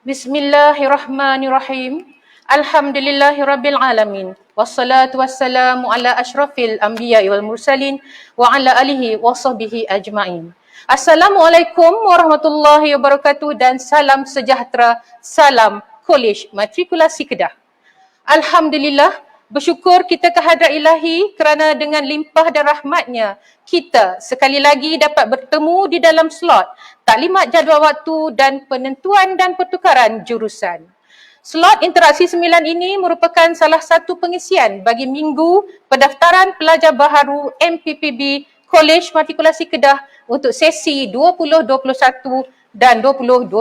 Bismillahirrahmanirrahim. Alhamdulillahirabbil alamin. Wassalatu wassalamu ala asyrafil anbiya'i wal mursalin wa ala alihi washabbihi ajmain. Assalamualaikum warahmatullahi wabarakatuh dan salam sejahtera, salam Kolej Matrikulasi Kedah. Alhamdulillah, bersyukur kita kehadrat ilahi kerana dengan limpah dan rahmatnya kita sekali lagi dapat bertemu di dalam slot taklimat jadual waktu dan penentuan dan pertukaran jurusan. Slot interaksi 9 ini merupakan salah satu pengisian bagi minggu pendaftaran pelajar baharu MPPB Kolej Matrikulasi Kedah untuk sesi 2021 dan 2022.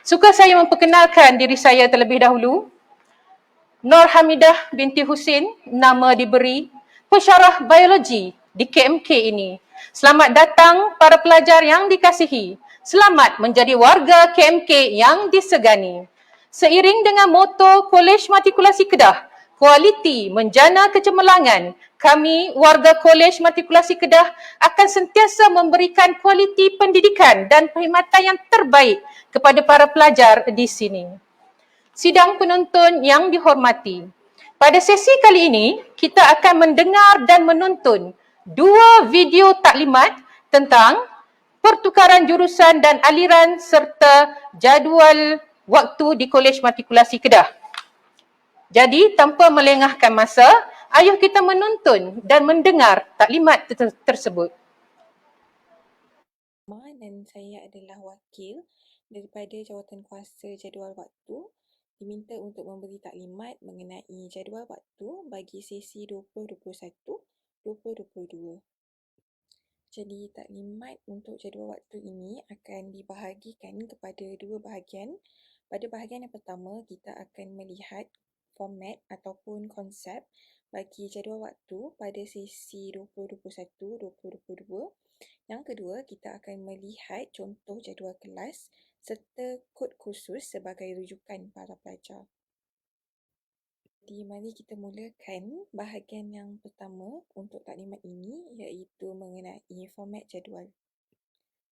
Suka saya memperkenalkan diri saya terlebih dahulu. Nur Hamidah binti Husin, nama diberi pensyarah biologi di KMK ini. Selamat datang para pelajar yang dikasihi. Selamat menjadi warga KMK yang disegani. Seiring dengan moto Kolej Matrikulasi Kedah, kualiti menjana kecemerlangan, kami warga Kolej Matrikulasi Kedah akan sentiasa memberikan kualiti pendidikan dan perkhidmatan yang terbaik kepada para pelajar di sini. Sidang penonton yang dihormati, pada sesi kali ini kita akan mendengar dan menonton dua video taklimat tentang pertukaran jurusan dan aliran serta jadual waktu di Kolej Matrikulasi Kedah. Jadi tanpa melengahkan masa, ayuh kita menonton dan mendengar taklimat tersebut. Dan saya adalah wakil daripada Jawatankuasa Jadual Waktu, diminta untuk memberi taklimat mengenai jadual waktu bagi sesi 2021-2022. Jadi taklimat untuk jadual waktu ini akan dibahagikan kepada dua bahagian. Pada bahagian yang pertama, kita akan melihat format ataupun konsep bagi jadual waktu pada sesi 2021-2022. Yang kedua, kita akan melihat contoh jadual kelas serta kod khusus sebagai rujukan para pelajar. Jadi, mari kita mulakan bahagian yang pertama untuk taklimat ini, iaitu mengenai format jadual.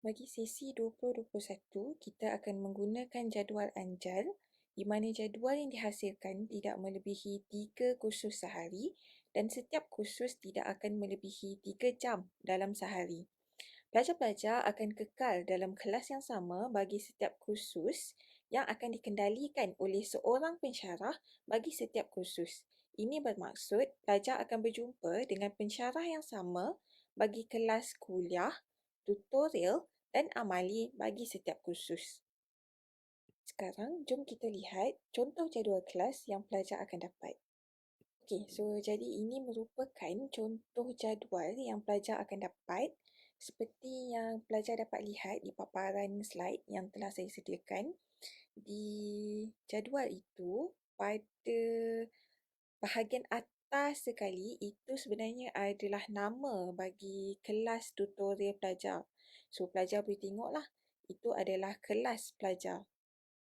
Bagi sesi 2021, kita akan menggunakan jadual anjal di mana jadual yang dihasilkan tidak melebihi 3 kursus sehari dan setiap kursus tidak akan melebihi 3 jam dalam sehari. Pelajar-pelajar akan kekal dalam kelas yang sama bagi setiap kursus yang akan dikendalikan oleh seorang pensyarah bagi setiap kursus. Ini bermaksud pelajar akan berjumpa dengan pensyarah yang sama bagi kelas kuliah, tutorial dan amali bagi setiap kursus. Sekarang, jom kita lihat contoh jadual kelas yang pelajar akan dapat. Okey, jadi ini merupakan contoh jadual yang pelajar akan dapat seperti yang pelajar dapat lihat di paparan slide yang telah saya sediakan. Di jadual itu, pada bahagian atas sekali, itu sebenarnya adalah nama bagi kelas tutorial pelajar. So, pelajar boleh tengoklah, itu adalah kelas pelajar.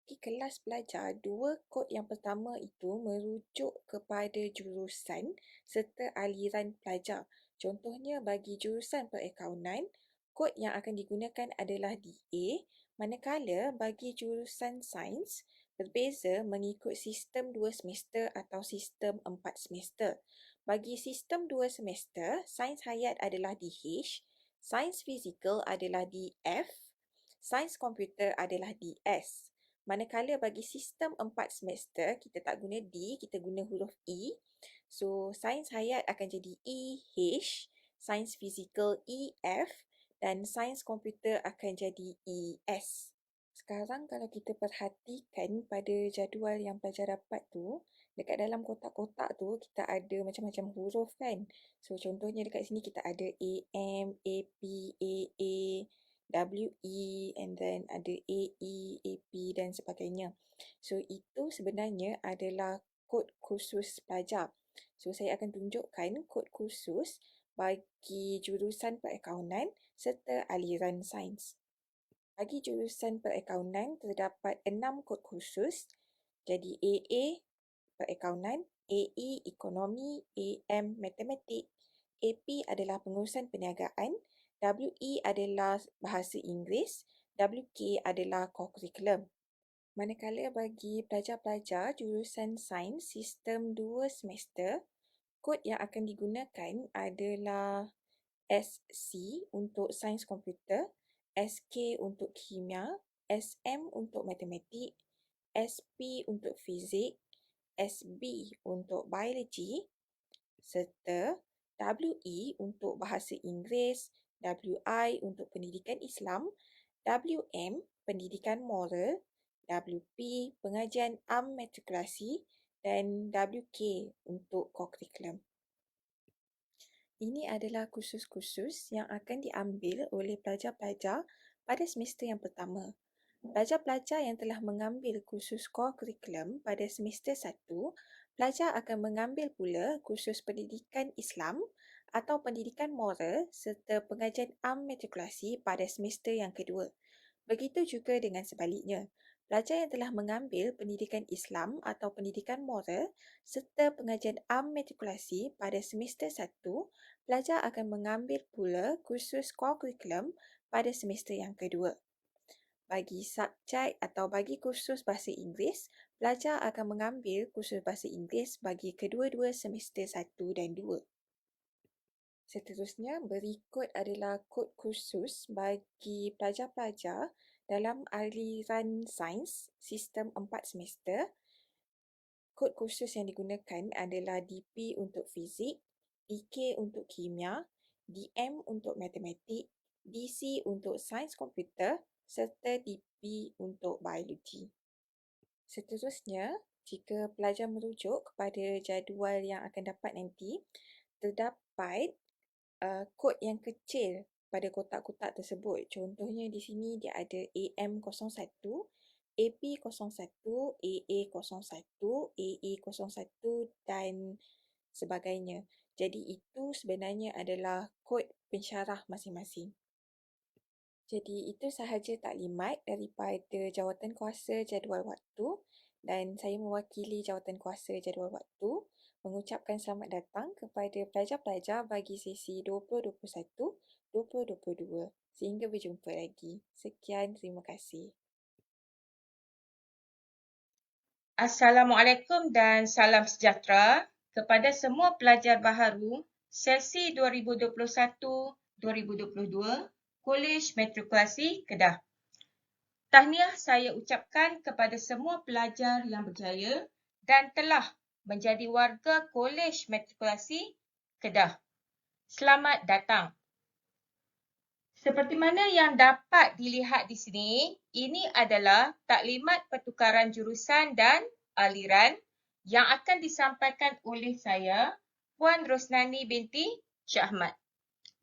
Kelas pelajar, dua kod yang pertama itu merujuk kepada jurusan serta aliran pelajar. Contohnya bagi jurusan perakaunan, kod yang akan digunakan adalah DA, manakala bagi jurusan sains, berbeza mengikut sistem 2 semester atau sistem 4 semester. Bagi sistem 2 semester, sains hayat adalah DH, sains fizikal adalah DF, sains komputer adalah DS. Manakala bagi sistem 4 semester, kita tak guna D, kita guna huruf E. So, sains hayat akan jadi EH, sains fizikal EF dan sains komputer akan jadi ES. Sekarang kalau kita perhatikan pada jadual yang pelajar dapat tu, dekat dalam kotak-kotak tu kita ada macam-macam huruf kan. So, contohnya dekat sini kita ada AM, AP, AA, WE and then ada AE, AP dan sebagainya. So, itu sebenarnya adalah kod khusus pelajar. So, saya akan tunjukkan kod khusus bagi jurusan perakaunan serta aliran sains. Bagi jurusan perakaunan, terdapat 6 kod khusus. Jadi, AA perakaunan, AE ekonomi, AM matematik, AP adalah pengurusan perniagaan, WE adalah bahasa Inggeris WK adalah core curriculum. Manakala bagi pelajar-pelajar jurusan sains sistem 2 semester, kod yang akan digunakan adalah SC untuk sains komputer, SK untuk kimia, SM untuk matematik, SP untuk fizik, SB untuk biologi, serta WE untuk bahasa Inggeris, WI untuk pendidikan Islam, WM pendidikan moral, WP pengajian matrikulasi dan WK untuk core curriculum. Ini adalah kursus-kursus yang akan diambil oleh pelajar-pelajar pada semester yang pertama. Pelajar-pelajar yang telah mengambil kursus core curriculum pada semester 1, pelajar akan mengambil pula kursus pendidikan Islam atau pendidikan moral serta pengajian matrikulasi pada semester yang kedua. Begitu juga dengan sebaliknya. Pelajar yang telah mengambil pendidikan Islam atau pendidikan moral serta pengajian matrikulasi pada semester 1, pelajar akan mengambil pula kursus core curriculum pada semester yang kedua. Bagi subjek atau bagi kursus bahasa Inggeris, pelajar akan mengambil kursus bahasa Inggeris bagi kedua-dua semester 1 dan 2. Seterusnya, berikut adalah kod kursus bagi pelajar-pelajar dalam aliran sains sistem 4 semester. Kod kursus yang digunakan adalah DP untuk fizik, DK untuk kimia, DM untuk matematik, DC untuk sains komputer serta DP untuk biologi. Seterusnya, jika pelajar merujuk kepada jadual yang akan dapat nanti, terdapat kod yang kecil pada kotak-kotak tersebut. Contohnya di sini dia ada AM01, AP01, AA01, AA01 dan sebagainya. Jadi itu sebenarnya adalah kod pensyarah masing-masing. Jadi itu sahaja taklimat daripada Jawatankuasa Jadual Waktu dan saya mewakili Jawatankuasa Jadual Waktu mengucapkan selamat datang kepada pelajar-pelajar bagi sesi 2021-2022. Sehingga berjumpa lagi. Sekian, terima kasih. Assalamualaikum dan salam sejahtera kepada semua pelajar baharu sesi 2021-2022 Kolej Matrikulasi Kedah. Tahniah saya ucapkan kepada semua pelajar yang berjaya dan telah menjadi warga Kolej Matrikulasi Kedah. Selamat datang. Seperti mana yang dapat dilihat di sini, ini adalah taklimat pertukaran jurusan dan aliran yang akan disampaikan oleh saya, Puan Rosnani binti Syahmat,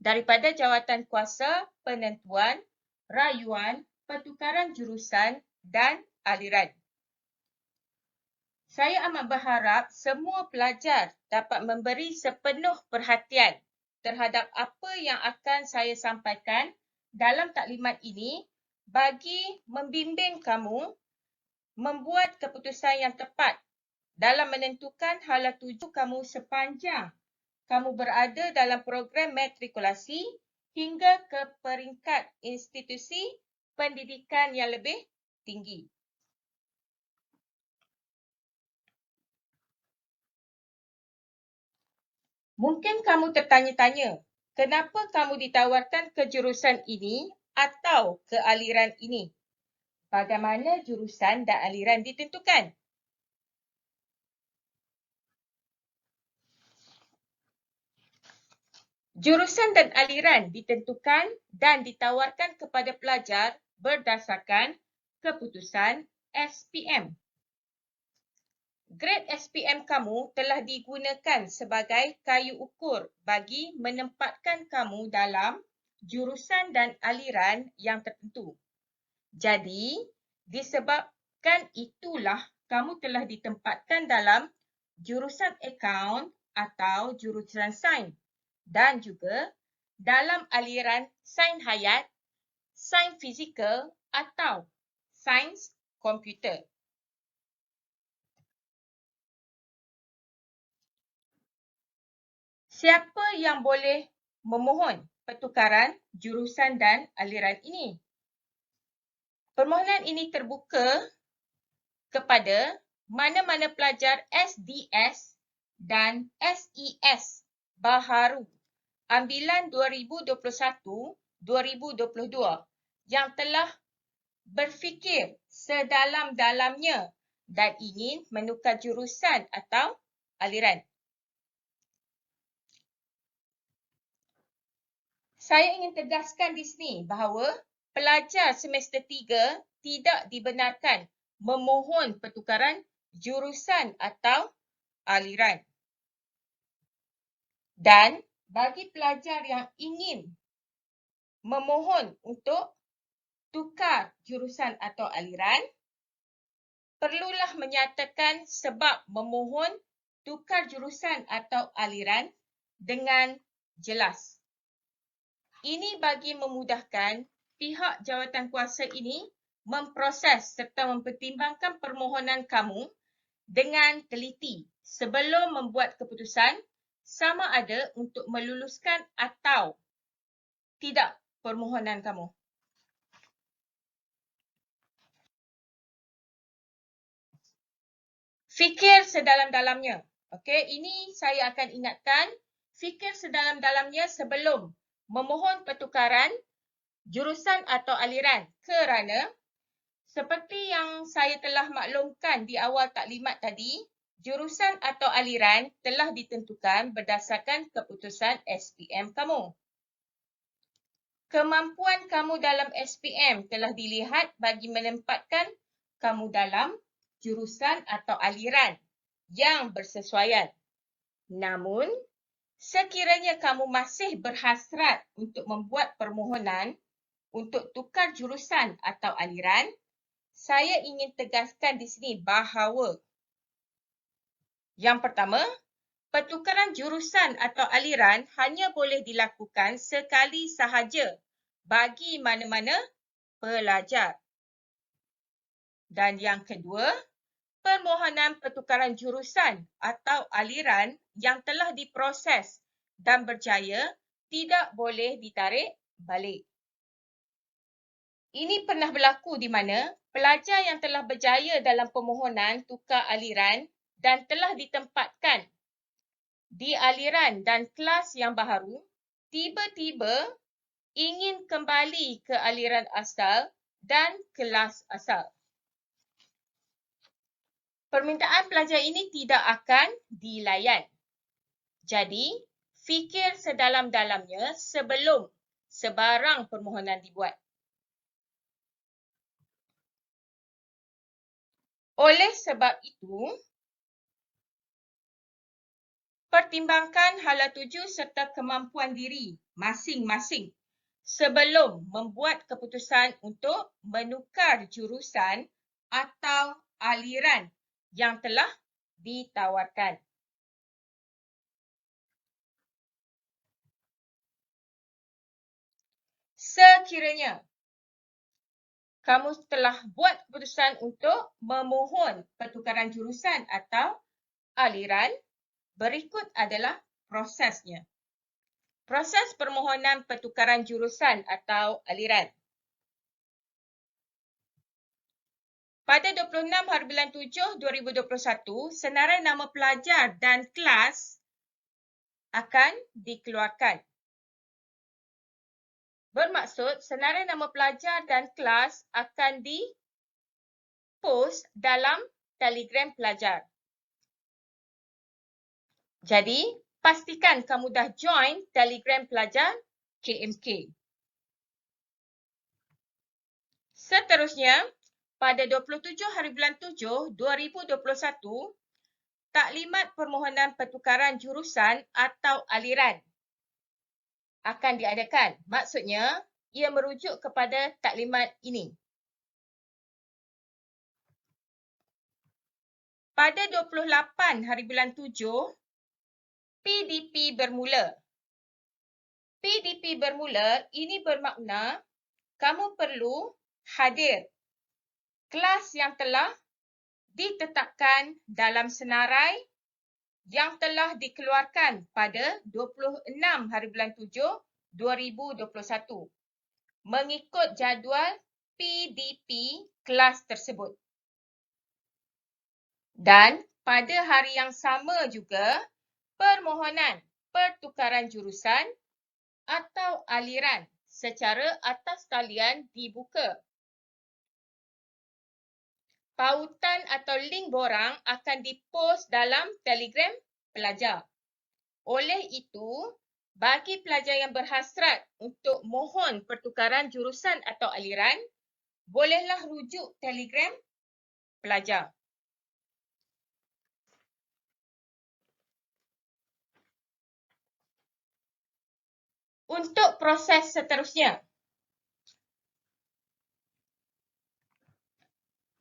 daripada Jawatankuasa Penentuan, Rayuan, Pertukaran Jurusan dan Aliran. Saya amat berharap semua pelajar dapat memberi sepenuh perhatian terhadap apa yang akan saya sampaikan dalam taklimat ini bagi membimbing kamu membuat keputusan yang tepat dalam menentukan hala tuju kamu sepanjang kamu berada dalam program matrikulasi hingga ke peringkat institusi pendidikan yang lebih tinggi. Mungkin kamu tertanya-tanya, kenapa kamu ditawarkan ke jurusan ini atau ke aliran ini? Bagaimana jurusan dan aliran ditentukan? Jurusan dan aliran ditentukan dan ditawarkan kepada pelajar berdasarkan keputusan SPM. Grade SPM kamu telah digunakan sebagai kayu ukur bagi menempatkan kamu dalam jurusan dan aliran yang tertentu. Jadi, disebabkan itulah kamu telah ditempatkan dalam jurusan akaun atau jurusan sains dan juga dalam aliran sains hayat, sains fizikal atau sains komputer. Siapa yang boleh memohon pertukaran jurusan dan aliran ini? Permohonan ini terbuka kepada mana-mana pelajar SDS dan SES baharu ambilan 2021-2022 yang telah berfikir sedalam-dalamnya dan ingin menukar jurusan atau aliran. Saya ingin tegaskan di sini bahawa pelajar semester 3 tidak dibenarkan memohon pertukaran jurusan atau aliran. Dan bagi pelajar yang ingin memohon untuk tukar jurusan atau aliran, perlulah menyatakan sebab memohon tukar jurusan atau aliran dengan jelas. Ini bagi memudahkan pihak jawatankuasa ini memproses serta mempertimbangkan permohonan kamu dengan teliti sebelum membuat keputusan sama ada untuk meluluskan atau tidak permohonan kamu. Fikir sedalam-dalamnya. Okey, ini saya akan ingatkan, fikir sedalam-dalamnya sebelum memohon pertukaran jurusan atau aliran kerana seperti yang saya telah maklumkan di awal taklimat tadi, jurusan atau aliran telah ditentukan berdasarkan keputusan SPM kamu. Kemampuan kamu dalam SPM telah dilihat bagi menempatkan kamu dalam jurusan atau aliran yang bersesuaian. Namun, sekiranya kamu masih berhasrat untuk membuat permohonan untuk tukar jurusan atau aliran, saya ingin tegaskan di sini bahawa yang pertama, pertukaran jurusan atau aliran hanya boleh dilakukan sekali sahaja bagi mana-mana pelajar. Dan yang kedua, permohonan pertukaran jurusan atau aliran yang telah diproses dan berjaya tidak boleh ditarik balik. Ini pernah berlaku di mana pelajar yang telah berjaya dalam permohonan tukar aliran dan telah ditempatkan di aliran dan kelas yang baharu, tiba-tiba ingin kembali ke aliran asal dan kelas asal. Permintaan pelajar ini tidak akan dilayan. Jadi, fikir sedalam-dalamnya sebelum sebarang permohonan dibuat. Oleh sebab itu, pertimbangkan hala tuju serta kemampuan diri masing-masing sebelum membuat keputusan untuk menukar jurusan atau aliran yang telah ditawarkan. Sekiranya kamu telah buat keputusan untuk memohon pertukaran jurusan atau aliran, berikut adalah prosesnya. Proses permohonan pertukaran jurusan atau aliran. Pada 26 hari bulan 7 2021, senarai nama pelajar dan kelas akan dikeluarkan. Bermaksud, senarai nama pelajar dan kelas akan di-post dalam Telegram pelajar. Jadi, pastikan kamu dah join Telegram pelajar KMK. Seterusnya, pada 27 hari bulan 7 2021, taklimat permohonan pertukaran jurusan atau aliran akan diadakan. Maksudnya, ia merujuk kepada taklimat ini. Pada 28 hari bulan 7, PDP bermula. PDP bermula ini bermakna kamu perlu hadir kelas yang telah ditetapkan dalam senarai yang telah dikeluarkan pada 26 hari bulan 7 2021 mengikut jadual PDP kelas tersebut. Dan pada hari yang sama juga, permohonan pertukaran jurusan atau aliran secara atas talian dibuka. Pautan atau link borang akan dipost dalam Telegram pelajar. Oleh itu, bagi pelajar yang berhasrat untuk mohon pertukaran jurusan atau aliran, bolehlah rujuk Telegram pelajar. Untuk proses seterusnya,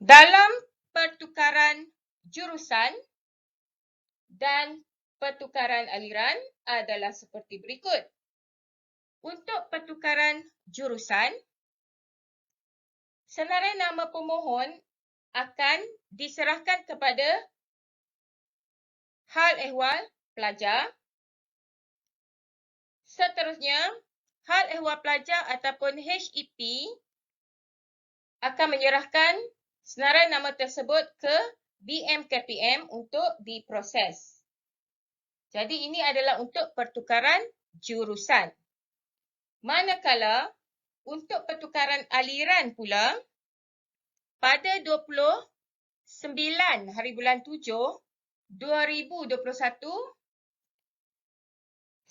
dalam pertukaran jurusan dan pertukaran aliran adalah seperti berikut. Untuk pertukaran jurusan, senarai nama pemohon akan diserahkan kepada hal ehwal pelajar. Seterusnya, hal ehwal pelajar ataupun HEP akan menyerahkan senarai nama tersebut ke BMKPM untuk diproses. Jadi ini adalah untuk pertukaran jurusan. Manakala untuk pertukaran aliran pula, pada 29 hari bulan 7, 2021,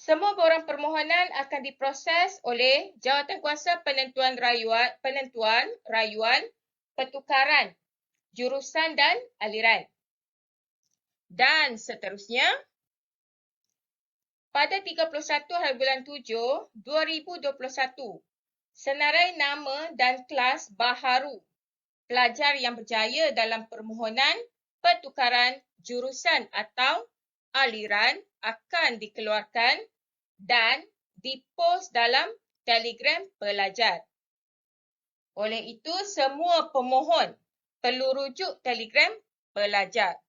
semua borang permohonan akan diproses oleh Jawatankuasa Penentuan Rayuan Pertukaran Jurusan dan Aliran. Dan seterusnya, pada 31 hari bulan 7, 2021, senarai nama dan kelas baharu pelajar yang berjaya dalam permohonan pertukaran jurusan atau aliran akan dikeluarkan dan dipost dalam Telegram pelajar. Oleh itu, semua pemohon perlu rujuk Telegram pelajar.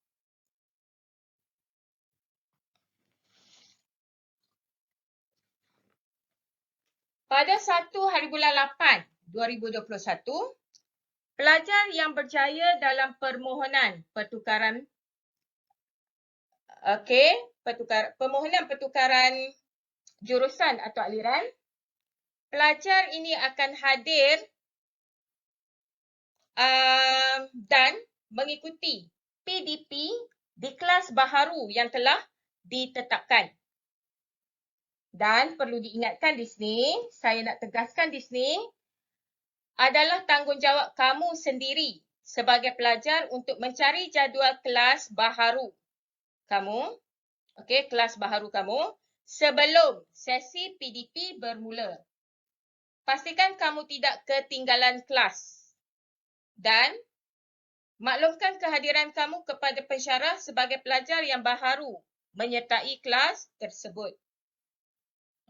Pada 1 hari bulan 8, 2021, pelajar yang berjaya dalam permohonan pertukaran permohonan pertukaran jurusan atau aliran, pelajar ini akan hadir dan mengikuti PDP di kelas baharu yang telah ditetapkan. Dan perlu diingatkan di sini, saya nak tegaskan di sini, adalah tanggungjawab kamu sendiri sebagai pelajar untuk mencari jadual kelas baharu kamu, kelas baharu kamu sebelum sesi PDP bermula. Pastikan kamu tidak ketinggalan kelas dan maklumkan kehadiran kamu kepada pensyarah sebagai pelajar yang baharu menyertai kelas tersebut.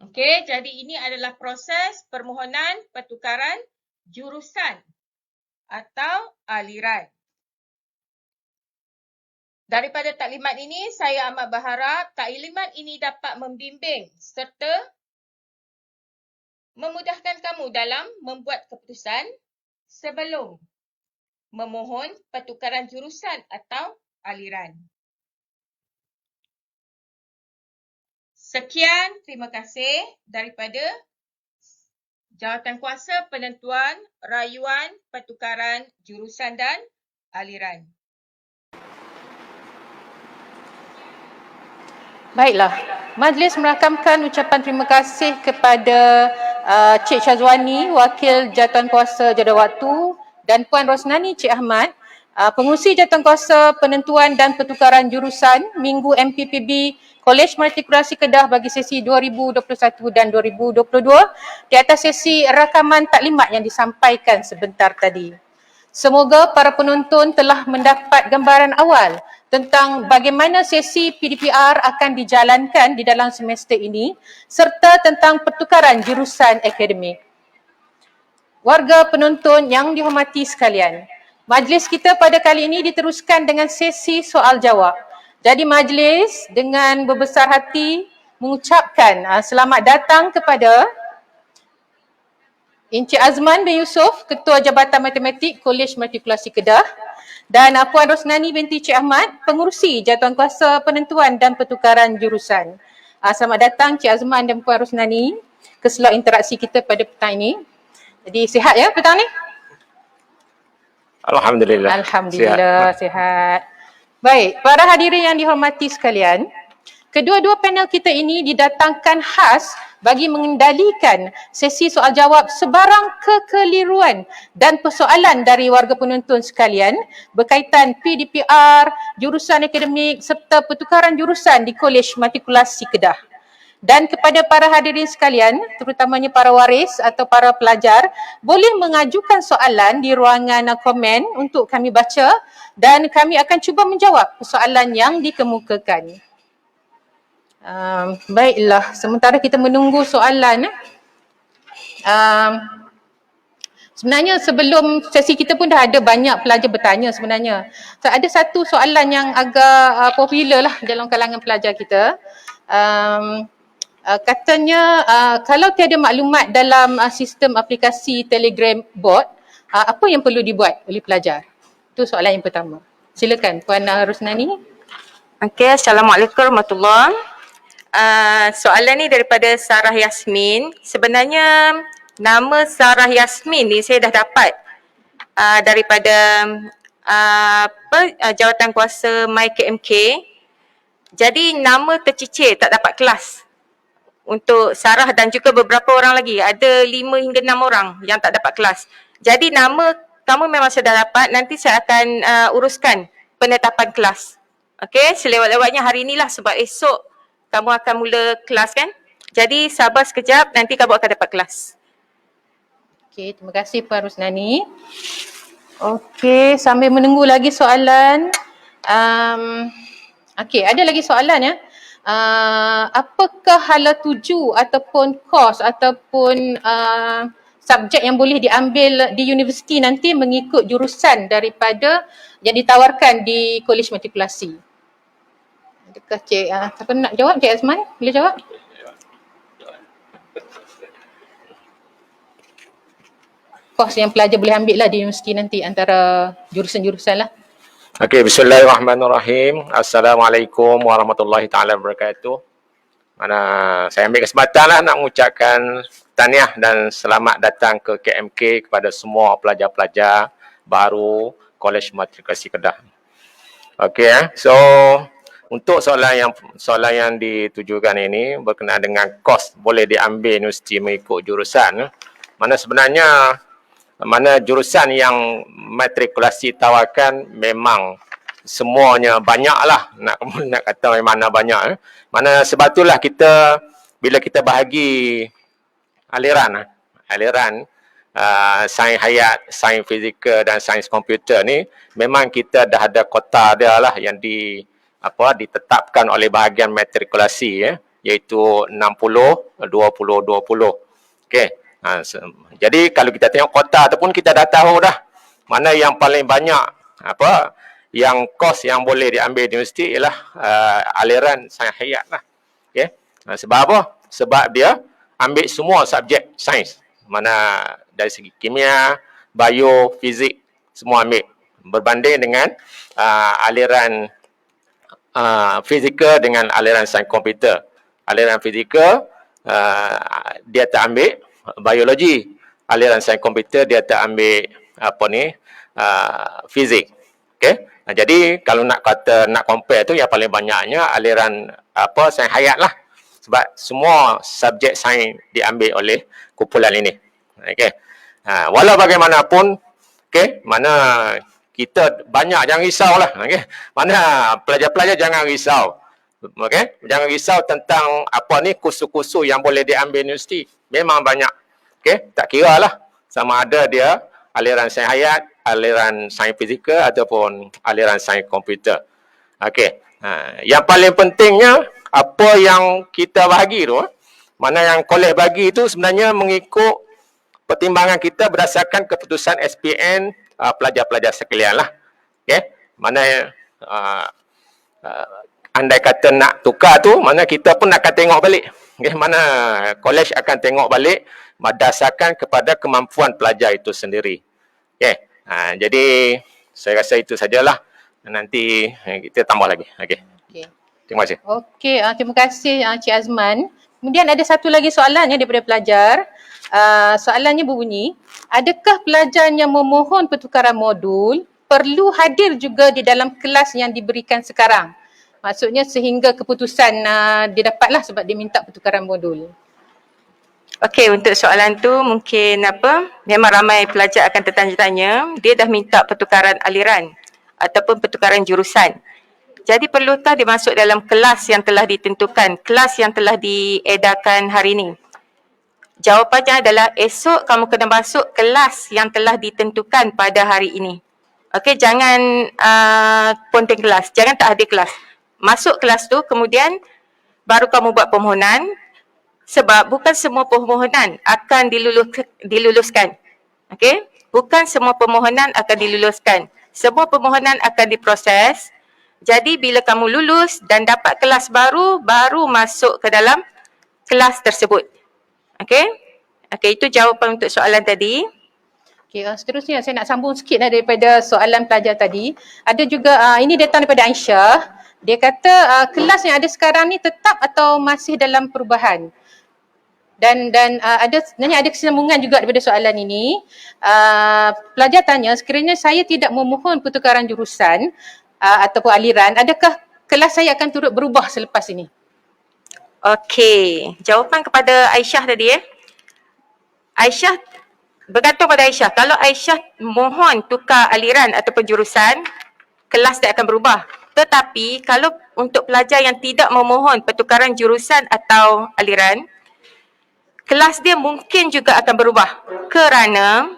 Jadi ini adalah proses permohonan pertukaran jurusan atau aliran. Daripada taklimat ini, saya amat berharap taklimat ini dapat membimbing serta memudahkan kamu dalam membuat keputusan sebelum memohon pertukaran jurusan atau aliran. Sekian, terima kasih daripada Jawatankuasa Penentuan Rayuan Pertukaran Jurusan dan Aliran. Baiklah, majlis merakamkan ucapan terima kasih kepada Cik Syazwani, Wakil Jawatankuasa Jadual Waktu, dan Puan Rosnani Cik Ahmad, pengurusi Jawatankuasa Penentuan dan Pertukaran Jurusan Minggu MPPB Kolej Matrikulasi Kedah bagi sesi 2021 dan 2022 di atas sesi rakaman taklimat yang disampaikan sebentar tadi. Semoga para penonton telah mendapat gambaran awal tentang bagaimana sesi PDPR akan dijalankan di dalam semester ini serta tentang pertukaran jurusan akademik. Warga penonton yang dihormati sekalian, majlis kita pada kali ini diteruskan dengan sesi soal jawab. Jadi majlis dengan berbesar hati mengucapkan selamat datang kepada Encik Azman bin Yusof, Ketua Jabatan Matematik Kolej Matrikulasi Kedah, dan Puan Rosnani binti Cik Ahmad, Pengurusi Jawatankuasa Penentuan dan Pertukaran Jurusan. Selamat datang Cik Azman dan Puan Rosnani ke slot interaksi kita pada petang ini. Jadi sihat ya petang ni? Alhamdulillah. Alhamdulillah sihat. Baik, para hadirin yang dihormati sekalian, kedua-dua panel kita ini didatangkan khas bagi mengendalikan sesi soal jawab sebarang kekeliruan dan persoalan dari warga penonton sekalian berkaitan PDPR, jurusan akademik serta pertukaran jurusan di Kolej Matrikulasi Kedah. Dan kepada para hadirin sekalian, terutamanya para waris atau para pelajar, boleh mengajukan soalan di ruangan komen untuk kami baca dan kami akan cuba menjawab persoalan yang dikemukakan. Baiklah, sementara kita menunggu soalan, sebenarnya sebelum sesi kita pun dah ada banyak pelajar bertanya sebenarnya. So, ada satu soalan yang agak popular lah dalam kalangan pelajar kita. Katanya kalau tiada maklumat dalam sistem aplikasi Telegram bot, apa yang perlu dibuat oleh pelajar? Itu soalan yang pertama. Silakan Puan Rosnani. Okey, Assalamualaikum warahmatullahi. Soalan ni daripada Sarah Yasmin. Sebenarnya nama Sarah Yasmin ni saya dah dapat daripada Jawatankuasa MyKMK. Jadi nama tercicir tak dapat kelas untuk Sarah dan juga beberapa orang lagi. Ada 5 hingga 6 orang yang tak dapat kelas. Jadi nama kamu memang sudah dapat. Nanti saya akan uruskan penetapan kelas. Okey, selewat-lewatnya hari inilah sebab esok kamu akan mula kelas kan. Jadi sabar sekejap, nanti kamu akan dapat kelas. Okey, terima kasih Puan Rosnani. Okey, sambil menunggu lagi soalan. Okey, ada lagi soalan ya. Apakah hala tuju ataupun kos ataupun subjek yang boleh diambil di universiti nanti mengikut jurusan daripada yang ditawarkan di Kolej Matrikulasi? Adakah Cik, siapa nak jawab? Cik Azman, boleh jawab? Kos yang pelajar boleh ambil lah di universiti nanti antara jurusan-jurusan lah. Okey, bismillahirrahmanirrahim. Assalamualaikum warahmatullahi taala wabarakatuh. Mana saya ambil kesempatan lah nak mengucapkan tahniah dan selamat datang ke KMK kepada semua pelajar-pelajar baru Kolej Matrikulasi Kedah. Okey, so untuk soalan yang ditujukan ini berkenaan dengan kos boleh diambil universiti mengikut jurusan. Mana jurusan yang matrikulasi tawarkan memang semuanya banyak lah, nak kata mana banyak. Mana sebab itulah kita bila kita bahagi aliran sains hayat, sains fizikal dan sains komputer ni memang kita dah ada kota dia lah yang ditetapkan oleh bahagian matrikulasi iaitu 60 20 20. Okey. Jadi kalau kita tengok kota tu pun kita dah tahu dah mana yang paling banyak yang kos yang boleh diambil di universiti ialah aliran sains hayat lah. Okay. Sebab apa? Sebab dia ambil semua subjek sains. Mana dari segi kimia, bio, fizik semua ambil. Berbanding dengan aliran fizikal dengan aliran sains komputer. Aliran fizikal dia tak ambil biologi, aliran sains komputer dia tak ambil fizik. Okey. Jadi kalau nak compare tu yang paling banyaknya aliran sains hayat lah. Sebab semua subjek sains diambil oleh kumpulan ini. Okey. Walau bagaimanapun, okey, mana kita banyak jangan risau lah. Okey. Mana pelajar-pelajar jangan risau. Okey, jangan risau tentang kursus-kursus yang boleh diambil universiti. Memang banyak. Okey, tak kira lah sama ada dia aliran sains hayat, aliran sains fizikal ataupun aliran sains komputer. Okey. Yang paling pentingnya apa yang kita bahagi tu, mana yang kolej bagi itu sebenarnya mengikut pertimbangan kita berdasarkan keputusan SPN pelajar-pelajar sekalian lah. Okey. Mana andai kata nak tukar tu, mana kita pun akan tengok balik. Okay, mana kolej akan tengok balik berdasarkan kepada kemampuan pelajar itu sendiri. Okay. Jadi saya rasa itu sajalah. Nanti kita tambah lagi. Okay. Okey. Terima kasih. Okey, terima kasih Cik Azman. Kemudian ada satu lagi soalannya daripada pelajar. Soalannya berbunyi, adakah pelajar yang memohon pertukaran modul perlu hadir juga di dalam kelas yang diberikan sekarang? Maksudnya sehingga keputusan dia dapatlah sebab dia minta pertukaran modul. Okey, untuk soalan tu mungkin memang ramai pelajar akan tertanya-tanya, dia dah minta pertukaran aliran ataupun pertukaran jurusan. Jadi perlukah dia masuk dalam kelas yang telah ditentukan, kelas yang telah diedarkan hari ini? Jawapannya adalah esok kamu kena masuk kelas yang telah ditentukan pada hari ini. Okey, jangan ponteng kelas, jangan tak hadir kelas. Masuk kelas tu kemudian baru kamu buat permohonan, sebab bukan semua permohonan akan diluluskan. Okey? Bukan semua permohonan akan diluluskan. Semua permohonan akan diproses. Jadi bila kamu lulus dan dapat kelas baru, baru masuk ke dalam kelas tersebut. Okey? Okey, itu jawapan untuk soalan tadi. Okey, seterusnya saya nak sambung sikit daripada soalan pelajar tadi. Ada juga, ini datang daripada Aisyah. Dia kata kelas yang ada sekarang ni tetap atau masih dalam perubahan? Dan sebenarnya ada kesambungan juga daripada soalan ini. Pelajar tanya, sekiranya saya tidak memohon pertukaran jurusan ataupun aliran, adakah kelas saya akan turut berubah selepas ini? Okey, jawapan kepada Aisyah tadi Aisyah, bergantung pada Aisyah. Kalau Aisyah mohon tukar aliran ataupun jurusan, kelas tak akan berubah. Tetapi kalau untuk pelajar yang tidak memohon pertukaran jurusan atau aliran, kelas dia mungkin juga akan berubah. Kerana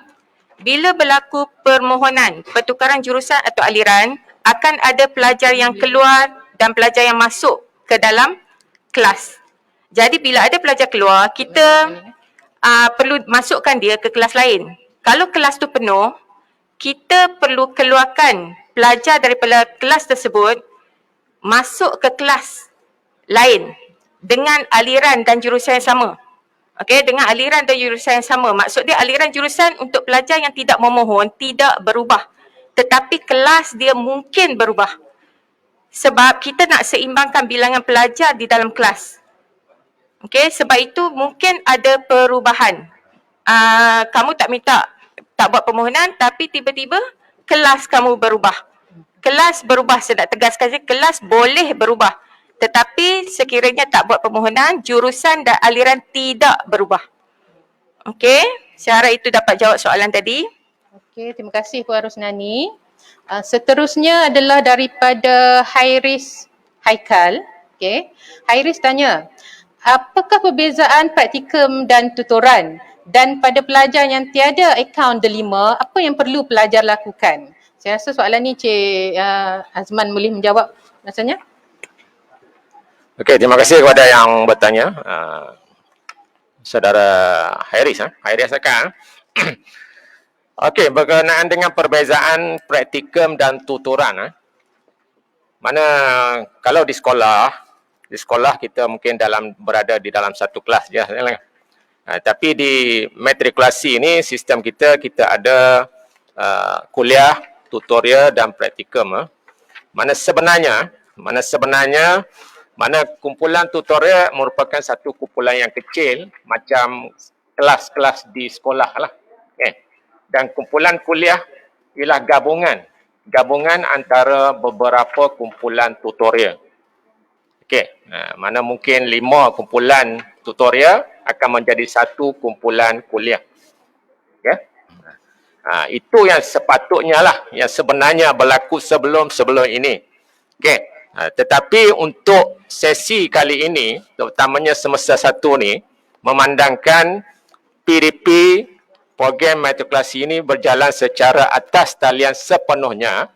bila berlaku permohonan pertukaran jurusan atau aliran, akan ada pelajar yang keluar dan pelajar yang masuk ke dalam kelas. Jadi bila ada pelajar keluar, kita perlu masukkan dia ke kelas lain. Kalau kelas tu penuh, kita perlu keluarkan pelajar daripada kelas tersebut masuk ke kelas lain dengan aliran dan jurusan yang sama. Okey, dengan aliran dan jurusan yang sama. Maksud dia aliran jurusan untuk pelajar yang tidak memohon tidak berubah. Tetapi kelas dia mungkin berubah. Sebab kita nak seimbangkan bilangan pelajar di dalam kelas. Okey, sebab itu mungkin ada perubahan. Kamu tak buat permohonan tapi tiba-tiba kelas kamu berubah. Kelas berubah, saya nak tegaskan saja, kelas boleh berubah. Tetapi sekiranya tak buat permohonan, jurusan dan aliran tidak berubah. Okey, saya harap itu dapat jawab soalan tadi. Okey, terima kasih Puan Rosnani. Seterusnya adalah daripada Hairis Haikal. Okey, Hairis tanya, apakah perbezaan praktikum dan tutoran? Dan pada pelajar yang tiada akaun delima, apa yang perlu pelajar lakukan? Saya rasa soalan ni Cik Azman boleh menjawab rasanya. Okey, terima kasih kepada yang bertanya. Saudara Hairis. Hairis akan. Okey, berkenaan dengan perbezaan praktikum dan tutoran. Mana kalau di sekolah kita mungkin berada di dalam satu kelas je. Tapi di matrikulasi ini sistem kita ada kuliah, tutorial dan praktikum. Mana kumpulan tutorial merupakan satu kumpulan yang kecil macam kelas-kelas di sekolah lah. Okay. Dan kumpulan kuliah ialah gabungan antara beberapa kumpulan tutorial. Okey, mana mungkin 5 kumpulan tutorial akan menjadi satu kumpulan kuliah. Okey. Itu yang sepatutnya lah, yang sebenarnya berlaku sebelum ini. Okey. Tetapi untuk sesi kali ini, terutamanya semester 1 ni, memandangkan PDP program matrikulasi ini berjalan secara atas talian sepenuhnya.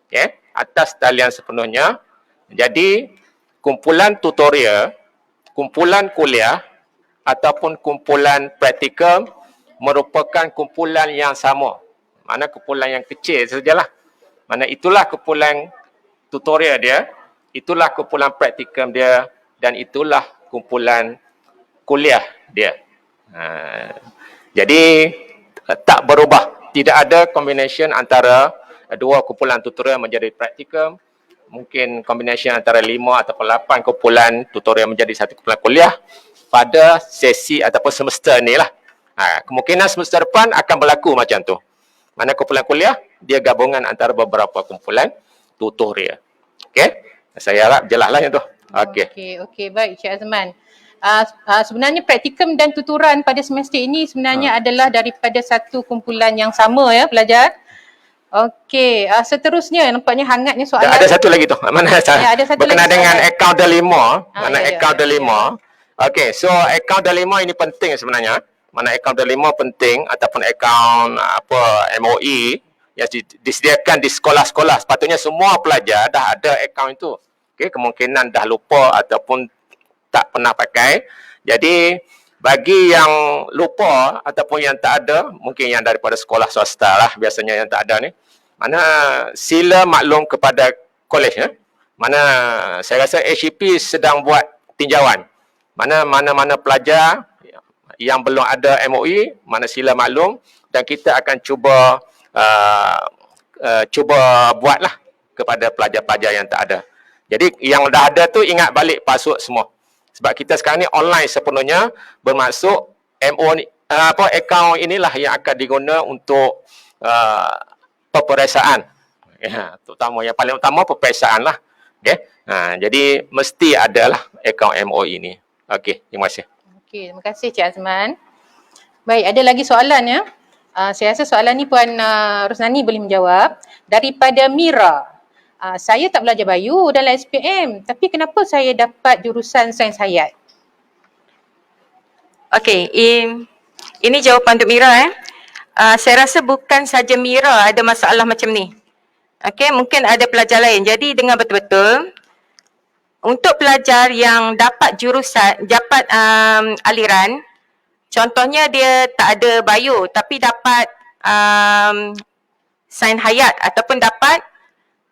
Okay? Atas talian sepenuhnya. Jadi, kumpulan tutorial, kumpulan kuliah ataupun kumpulan praktikum merupakan kumpulan yang sama. Mana kumpulan yang kecil sajalah. Mana itulah kumpulan tutorial dia, itulah kumpulan praktikum dia dan itulah kumpulan kuliah dia. Jadi tak berubah. Tidak ada combination antara dua kumpulan tutorial menjadi praktikum. Mungkin combination antara 5 ataupun 8 kumpulan tutorial menjadi satu kumpulan kuliah pada sesi ataupun semester ni lah. Kemungkinan semester depan akan berlaku macam tu. Mana kumpulan kuliah, dia gabungan antara beberapa kumpulan tutorial. Okey? Saya harap jelaslah yang tu. Okey. Okey, baik Cik Azman. Sebenarnya praktikum dan tutoran pada semester ini sebenarnya adalah daripada satu kumpulan yang sama ya pelajar. Okey, seterusnya nampaknya hangatnya soalan. Ada satu lagi tu. Mana ada satu berkenaan lagi dengan soalan. akaun delima. Mana ya, akaun delima. Okey, so akaun delima ini penting sebenarnya. Mana akaun delima penting ataupun akaun MOE yang disediakan di sekolah-sekolah. Sepatutnya semua pelajar dah ada akaun itu. Okey, kemungkinan dah lupa ataupun tak pernah pakai. Jadi bagi yang lupa ataupun yang tak ada, mungkin yang daripada sekolah swasta lah biasanya yang tak ada ni. Mana sila maklum kepada kolej ya. Mana saya rasa HEP sedang buat tinjauan. Mana pelajar yang belum ada MOE, mana sila maklum dan kita akan cuba buatlah kepada pelajar-pelajar yang tak ada. Jadi yang dah ada tu ingat balik password semua. Sebab kita sekarang ni online sepenuhnya, bermaksud akaun inilah yang akan diguna untuk peperiksaan. Ya, terutama yang paling utama peperiksaan lah. Okay? Jadi mesti adalah akaun MOE ini. Okey, terima kasih. Okey, terima kasih Cik Azman. Baik, ada lagi soalan ya. Saya rasa soalan ni Puan Rosnani boleh menjawab. Daripada Mira. Saya tak belajar bio dalam SPM, tapi kenapa saya dapat jurusan sains hayat? Okey, ini jawapan untuk Mira saya rasa bukan saja Mira ada masalah macam ni. Okey, mungkin ada pelajar lain. Jadi dengan betul-betul untuk pelajar yang dapat jurusan, dapat aliran, contohnya dia tak ada bio tapi dapat sains hayat ataupun dapat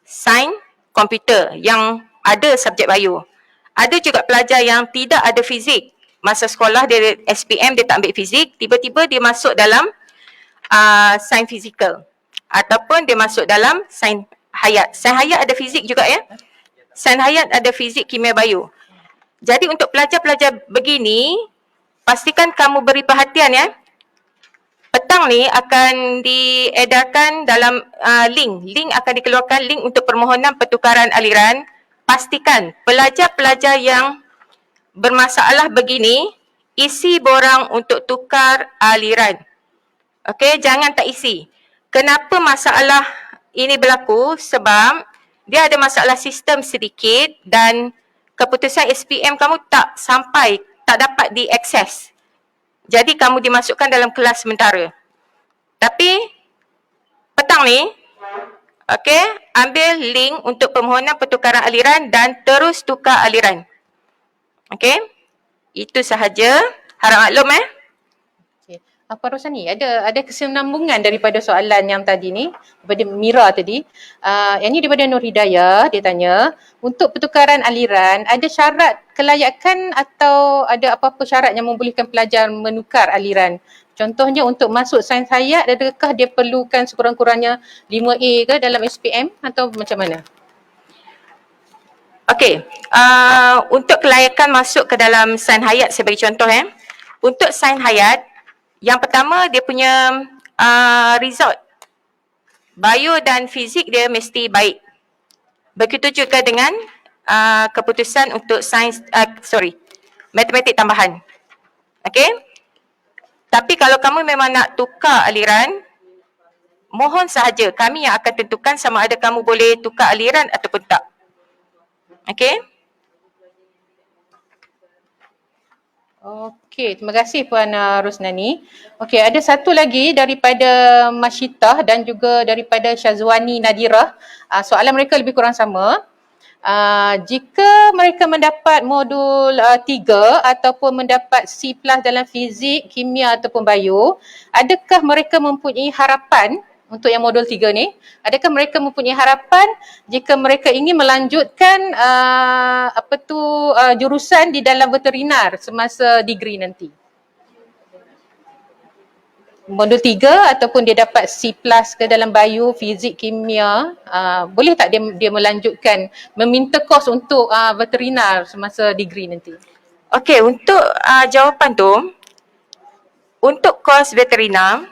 sains komputer yang ada subjek bio. Ada juga pelajar yang tidak ada fizik. Masa sekolah dia SPM dia tak ambil fizik, tiba-tiba dia masuk dalam sains fizikal ataupun dia masuk dalam sains hayat. Sains hayat ada fizik juga ya. Sains hayat ada fizik, kimia, bio. Jadi untuk pelajar-pelajar begini, pastikan kamu beri perhatian ya. Petang ni akan diedarkan dalam link akan dikeluarkan link untuk permohonan pertukaran aliran. Pastikan pelajar-pelajar yang bermasalah begini, isi borang untuk tukar aliran. Okey, jangan tak isi. Kenapa masalah ini berlaku? Sebab dia ada masalah sistem sedikit dan keputusan SPM kamu tak sampai, tak dapat diakses. Jadi kamu dimasukkan dalam kelas sementara. Tapi petang ni, okey, ambil link untuk permohonan pertukaran aliran dan terus tukar aliran. Okey? Itu sahaja. Harap maklum Okay. Puan Rosani, ada kesinambungan daripada soalan yang tadi ni, daripada Mira tadi. Yang ni daripada Nur Hidayah, dia tanya, untuk pertukaran aliran, ada syarat kelayakan atau ada apa-apa syarat yang membolehkan pelajar menukar aliran? Contohnya untuk masuk sains hayat, adakah dia perlukan sekurang-kurangnya 5A ke dalam SPM atau macam mana? Okey, untuk kelayakan masuk ke dalam sains hayat, saya bagi contoh Untuk sains hayat, yang pertama dia punya result. Bio dan fizik dia mesti baik. Begitu juga dengan keputusan untuk sains, matematik tambahan. Okey? Tapi kalau kamu memang nak tukar aliran, mohon sahaja kami yang akan tentukan sama ada kamu boleh tukar aliran ataupun tak. Okey? Okey, terima kasih Puan Rosnani. Okey, ada satu lagi daripada Masyitah dan juga daripada Syazwani Nadirah. Soalan mereka lebih kurang sama. Jika mereka mendapat modul 3 ataupun mendapat C+ dalam fizik, kimia ataupun bio, adakah mereka mempunyai harapan untuk yang modul 3 ni, adakah mereka mempunyai harapan jika mereka ingin melanjutkan jurusan di dalam veterinar semasa degree nanti? Modul 3 ataupun dia dapat C+ ke dalam bio, fizik, kimia, boleh tak dia melanjutkan, meminta kos untuk veterinar semasa degree nanti? Okey, untuk jawapan tu, untuk kos veterinar,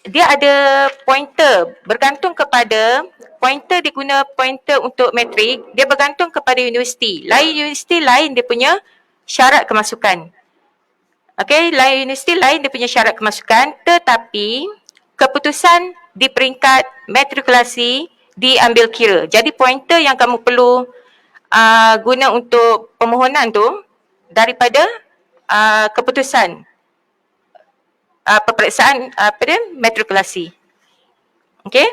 dia ada pointer bergantung kepada pointer dia guna pointer untuk matrik, dia bergantung kepada universiti. Lain universiti lain dia punya syarat kemasukan. Okey, lain universiti lain dia punya syarat kemasukan, tetapi keputusan di peringkat matrikulasi diambil kira. Jadi pointer yang kamu perlu guna untuk permohonan tu daripada keputusan peperiksaan matrikulasi. Okey?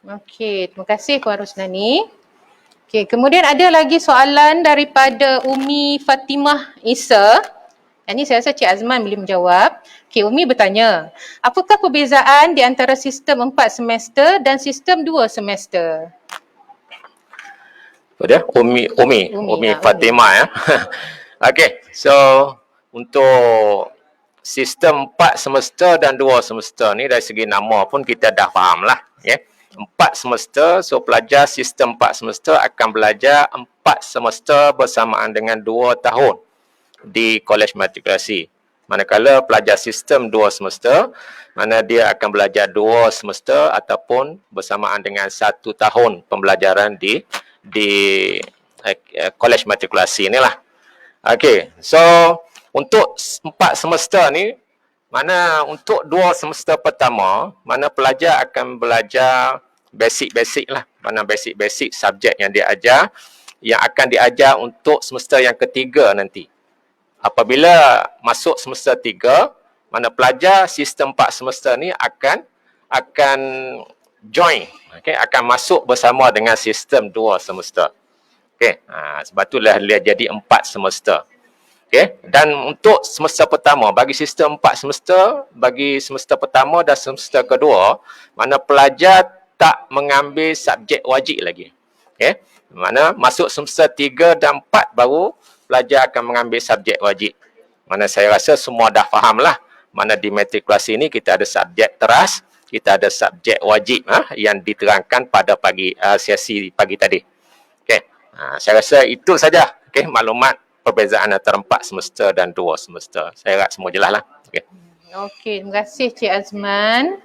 Okey, terima kasih Puan Rosnani. Okey, kemudian ada lagi soalan daripada Umi Fatimah Isa. Yang ni saya rasa Cik Azman boleh menjawab. Okey, Umi bertanya, apakah perbezaan di antara sistem 4 semester dan sistem 2 semester? Apa dia? Umi Fatimah ya. Okey, so untuk sistem 4 semester dan 2 semester ni dari segi nama pun kita dah faham lah. Ya. 4 semester, so pelajar sistem 4 semester akan belajar 4 semester bersamaan dengan 2 tahun di kolej matrikulasi. Manakala pelajar sistem 2 semester, mana dia akan belajar 2 semester ataupun bersamaan dengan 1 tahun pembelajaran di kolej matrikulasi inilah. Okey, so untuk 4 semester ni, mana untuk 2 semester pertama, mana pelajar akan belajar basic-basic lah. Mana basic-basic subjek yang dia ajar, yang akan diajar untuk semester yang ketiga nanti. Apabila masuk semester 3, mana pelajar sistem 4 semester ni akan join, okay, akan masuk bersama dengan sistem 2 semester. Okay, sebab itulah dia jadi 4 semester. Okay, dan untuk semester pertama, bagi sistem 4 semester, bagi semester pertama dan semester kedua, mana pelajar tak mengambil subjek wajib lagi. Okay, mana masuk semester 3 dan 4 baru pelajar akan mengambil subjek wajib. Mana saya rasa semua dah faham lah. Mana di matrikulasi ni kita ada subjek teras, kita ada subjek wajib yang diterangkan pada sesi pagi tadi. Okay, saya rasa itu saja maklumat perbezaan antara 4 semester dan 2 semester. Saya harap semua jelas lah. Okey, terima kasih Cik Azman.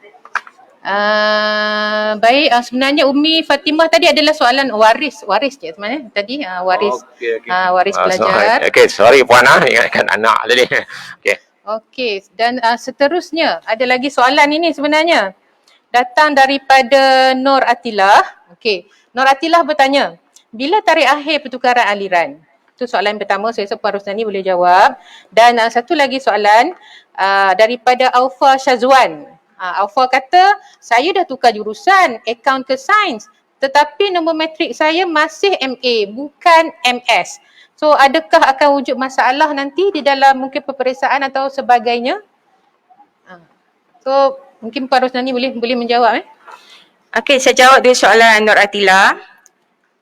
Baik, sebenarnya Umi Fatimah tadi adalah soalan waris Cik Azman tadi waris waris pelajar. Okey, sorry Puan ingatkan anak tadi. Okey. Okey, dan seterusnya ada lagi soalan ini sebenarnya. Datang daripada Nur Atilah. Okey, Nur Atilah bertanya, bila tarikh akhir pertukaran aliran? Itu soalan pertama, saya rasa Puan Rosnani boleh jawab. Dan satu lagi soalan daripada Aufa Syazwan. Aufa kata, saya dah tukar jurusan akaun ke sains, tetapi nombor matrik saya masih MA, bukan MS. So, adakah akan wujud masalah nanti di dalam mungkin peperiksaan atau sebagainya? So, mungkin Puan Rosnani boleh menjawab. Okey, saya jawab dulu soalan Nur Atila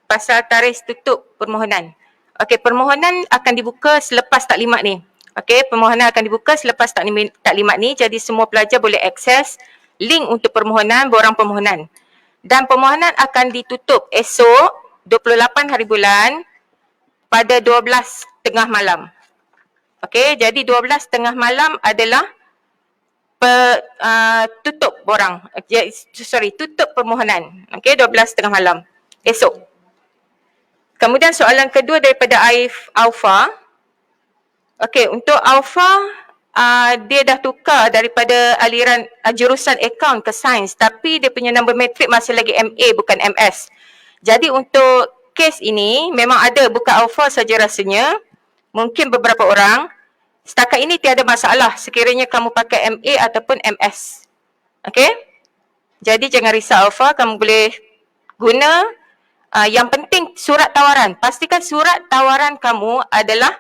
pasal tarikh tutup permohonan. Okey, permohonan akan dibuka selepas taklimat ni. Okey, permohonan akan dibuka selepas taklimat ni, jadi semua pelajar boleh akses link untuk permohonan, borang permohonan. Dan permohonan akan ditutup esok 28 hari bulan pada 12 tengah malam. Okey, jadi 12 tengah malam adalah tutup borang. Tutup permohonan. Okey, 12 tengah malam esok. Kemudian soalan kedua daripada Aufa. Okey, untuk Aufa, dia dah tukar daripada aliran jurusan akaun ke sains, tapi dia punya nombor matrik masih lagi MA bukan MS. Jadi untuk kes ini memang ada, bukan Aufa saja rasanya, mungkin beberapa orang. Setakat ini tiada masalah sekiranya kamu pakai MA ataupun MS. Okey? Jadi jangan risau Aufa, kamu boleh guna. Yang penting surat tawaran. Pastikan surat tawaran kamu adalah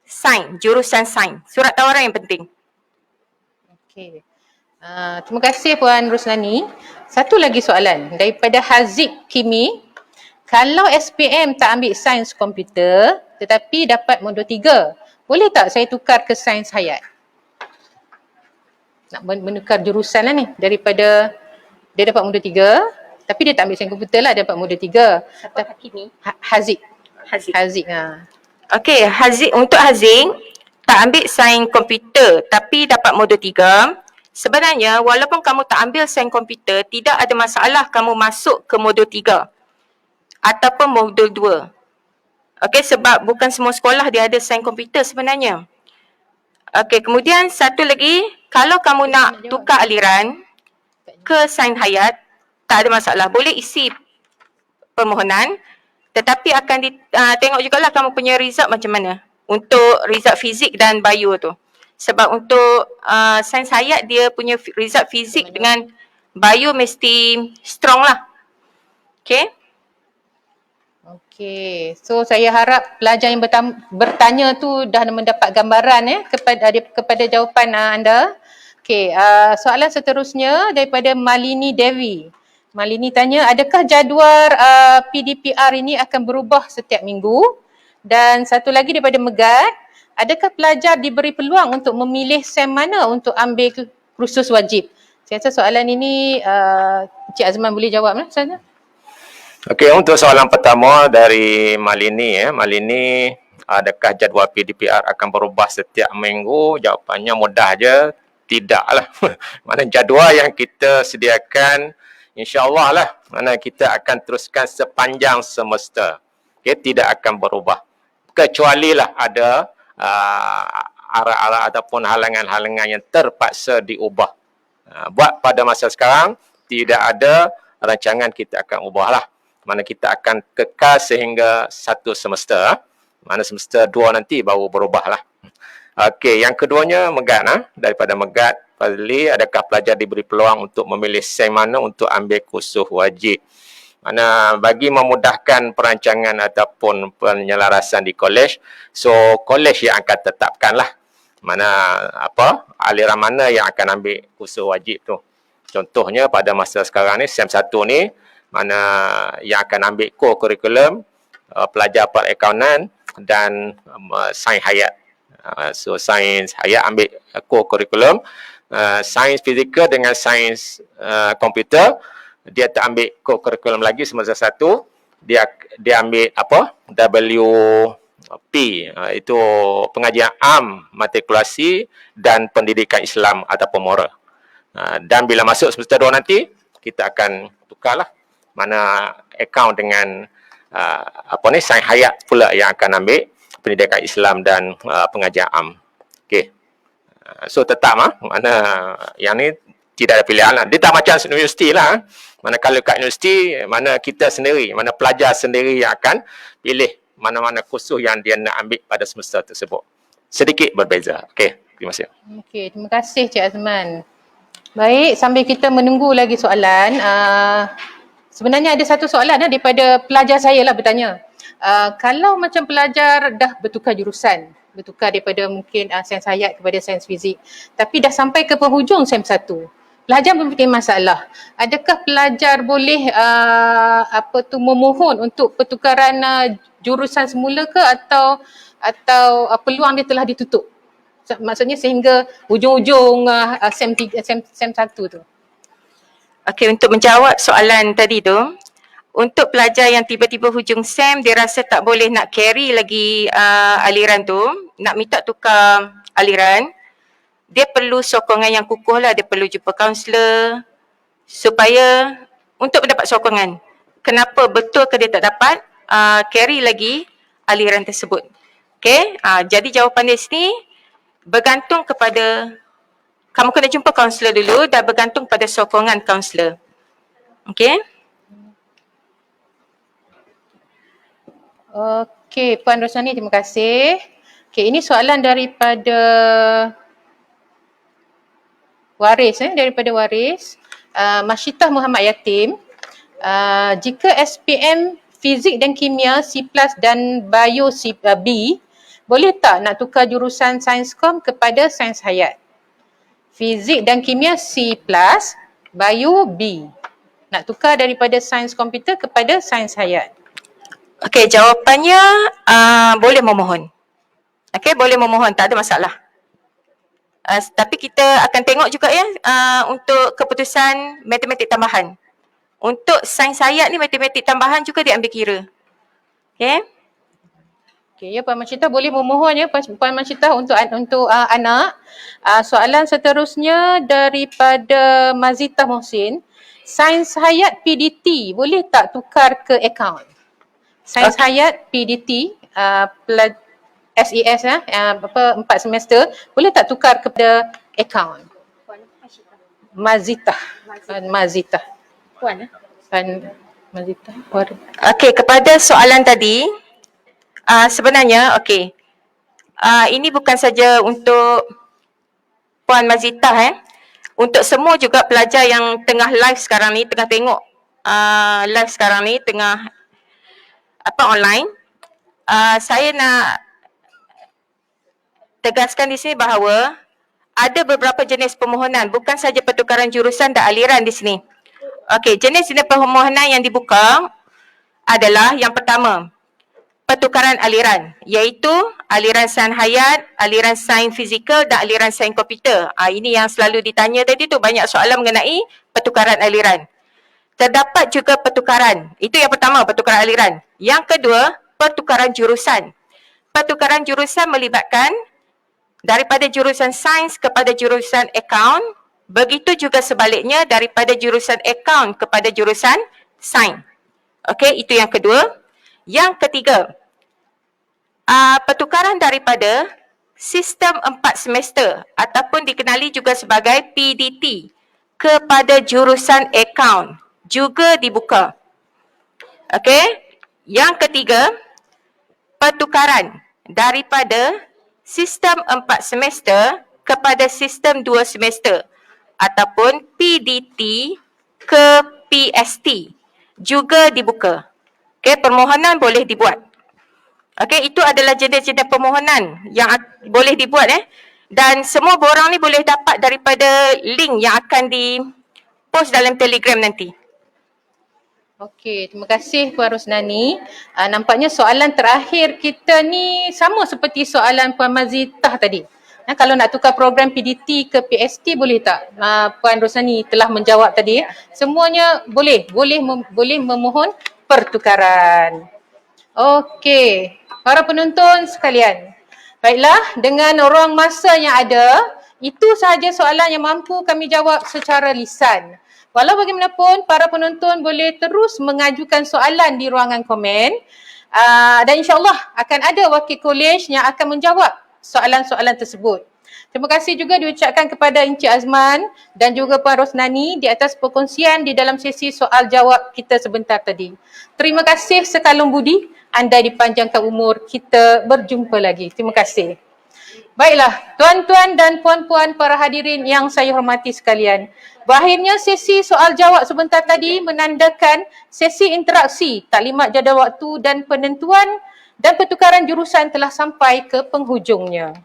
sains, jurusan sains. Surat tawaran yang penting. Okey. Terima kasih Puan Roslani. Satu lagi soalan daripada Haziq Kimi. Kalau SPM tak ambil sains komputer tetapi dapat modul 3, boleh tak saya tukar ke sains hayat? Nak menukar jurusan lah ni, daripada dia dapat modul 3 tapi dia tak ambil sains komputer lah, dia dapat modul 3. Siapa Hakimi? Haziq. Haziq. Haziq. Okey, untuk Haziq tak ambil sains komputer tapi dapat modul 3, sebenarnya walaupun kamu tak ambil sains komputer, tidak ada masalah kamu masuk ke modul 3 ataupun modul 2. Okey, sebab bukan semua sekolah dia ada sains komputer sebenarnya. Okey, kemudian satu lagi, kalau kamu nak tukar aliran ke sains hayat, tak ada masalah. Boleh isi permohonan, tetapi akan tengok jugalah kamu punya result macam mana untuk result fizik dan bio tu. Sebab untuk sains hayat dia punya result fizik dengan bio mesti strong lah. Okay. Okey, so saya harap pelajar yang bertanya tu dah mendapat gambaran kepada jawapan anda. Okey, soalan seterusnya daripada Malini Devi. Malini tanya, adakah jadual PDPR ini akan berubah setiap minggu? Dan satu lagi daripada Megat, adakah pelajar diberi peluang untuk memilih SEM mana untuk ambil kursus wajib? Saya rasa soalan ini Encik Azman boleh jawab lah sebenarnya. Okey, untuk soalan pertama dari Malini, Malini, adakah jadual PDPR akan berubah setiap minggu? Jawapannya mudah je, tidaklah. Mana jadual yang kita sediakan, insya-Allah lah, mana kita akan teruskan sepanjang semester. Okey, tidak akan berubah. Kecuali lah ada arah-arah ataupun halangan-halangan yang terpaksa diubah. Buat pada masa sekarang, tidak ada rancangan kita akan ubah lah. Mana kita akan kekal sehingga satu semester. Mana semester 2 nanti baru berubah lah. Okey, yang keduanya Megat. Daripada Megat Fazli, adakah pelajar diberi peluang untuk memilih SEM mana untuk ambil kursus wajib? Mana bagi memudahkan perancangan ataupun penyelarasan di kolej, so kolej yang akan tetapkan lah mana aliran mana yang akan ambil kursus wajib tu. Contohnya pada masa sekarang ni SEM 1 ni, mana yang akan ambil core curriculum pelajar perakaunan dan sains hayat. So sains hayat ambil core curriculum, sains fizikal dengan sains komputer dia tak ambil core curriculum lagi semester 1, dia ambil WP, itu pengajian am, matrikulasi dan pendidikan Islam ataupun moral. Dan bila masuk semester 2 nanti kita akan tukarlah mana akaun dengan sains hayat pula yang akan ambil pendidikan Islam dan pengajian am. Okey. So tetap mana yang ni tidak ada pilihan lah. Dia tak macam universiti lah. Mana kalau kat universiti, mana kita sendiri, mana pelajar sendiri yang akan pilih mana-mana kursus yang dia nak ambil pada semester tersebut. Sedikit berbeza. Okey, terima kasih. Okey, terima kasih Cik Azman. Baik, sambil kita menunggu lagi soalan, sebenarnya ada satu soalan daripada pelajar saya lah bertanya. Kalau macam pelajar dah bertukar jurusan, bertukar daripada mungkin sains hayat kepada sains fizik, tapi dah sampai ke penghujung SEM 1, pelajar mempunyai masalah. Adakah pelajar boleh memohon untuk pertukaran jurusan semula ke atau peluang dia telah ditutup? Maksudnya sehingga hujung-hujung SEM 1 tu. Okey, untuk menjawab soalan tadi tu, untuk pelajar yang tiba-tiba hujung SEM, dia rasa tak boleh nak carry lagi aliran tu, nak minta tukar aliran, dia perlu sokongan yang kukuh lah. Dia perlu jumpa kaunselor supaya untuk mendapat sokongan. Kenapa betul ke dia tak dapat carry lagi aliran tersebut. Okay, jadi jawapan dia sini bergantung kepada, kamu kena jumpa kaunselor dulu dan bergantung pada sokongan kaunselor. Okay. Okey, Puan Roslani, terima kasih. Okey, ini soalan daripada Waris, daripada Waris. Masyitah Muhammad Yatim. Jika SPM Fizik dan Kimia C+ dan Bio B, boleh tak nak tukar jurusan Sainskom kepada Sains Hayat? Fizik dan kimia C+, bio B. Nak tukar daripada sains komputer kepada sains hayat. Okey, jawapannya boleh memohon. Okey, boleh memohon, tak ada masalah. Tapi kita akan tengok juga ya untuk keputusan matematik tambahan. Untuk sains hayat ni matematik tambahan juga diambil kira. Okey? Okey, ya Puan Mancitah boleh memohon ya Puan Mancitah untuk anak. Soalan seterusnya daripada Mazita Mohsin. Sains hayat PDT boleh tak tukar ke akaun? Sains hayat PDT SES 4 semester boleh tak tukar kepada akaun? Mazita. Mazita. Puan Mazita. Okey, kepada soalan tadi sebenarnya okey. Ini bukan saja untuk Puan Mazita untuk semua juga pelajar yang tengah live sekarang ni, tengah tengok live sekarang ni, tengah online. Saya nak tegaskan di sini bahawa ada beberapa jenis permohonan, bukan saja pertukaran jurusan dan aliran di sini. Okey, jenis-jenis permohonan yang dibuka adalah yang pertama, pertukaran aliran, iaitu aliran sains hayat, aliran sains fizikal dan aliran sains komputer. Ini yang selalu ditanya tadi tu, banyak soalan mengenai pertukaran aliran. Terdapat juga pertukaran, itu yang pertama, pertukaran aliran. Yang kedua, pertukaran jurusan. Pertukaran jurusan melibatkan daripada jurusan sains kepada jurusan akaun, begitu juga sebaliknya daripada jurusan akaun kepada jurusan sains. Okey, itu yang kedua. Yang ketiga, pertukaran daripada sistem 4 semester ataupun dikenali juga sebagai PDT kepada jurusan akaun juga dibuka. Okey, yang ketiga, pertukaran daripada sistem 4 semester kepada sistem 2 semester ataupun PDT ke PST juga dibuka. Okey, permohonan boleh dibuat. Okey, itu adalah jenis-jenis permohonan yang boleh dibuat dan semua borang ni boleh dapat daripada link yang akan di-post dalam Telegram nanti. Okey, terima kasih Puan Rosnani. Nampaknya soalan terakhir kita ni sama seperti soalan Puan Mazitah tadi. Kalau nak tukar program PDT ke PST boleh tak? Puan Rosnani telah menjawab tadi. Semuanya boleh memohon pertukaran. Okey, para penonton sekalian. Baiklah, dengan ruang masa yang ada, itu sahaja soalan yang mampu kami jawab secara lisan. Walau bagaimanapun, para penonton boleh terus mengajukan soalan di ruangan komen dan insyaAllah akan ada wakil kolej yang akan menjawab soalan-soalan tersebut. Terima kasih juga diucapkan kepada Encik Azman dan juga Puan Rosnani di atas perkongsian di dalam sesi soal jawab kita sebentar tadi. Terima kasih sekalum budi, andai dipanjangkan umur, kita berjumpa lagi. Terima kasih. Baiklah, tuan-tuan dan puan-puan para hadirin yang saya hormati sekalian. Berakhirnya sesi soal jawab sebentar tadi menandakan sesi interaksi, taklimat jadual waktu dan penentuan dan pertukaran jurusan telah sampai ke penghujungnya.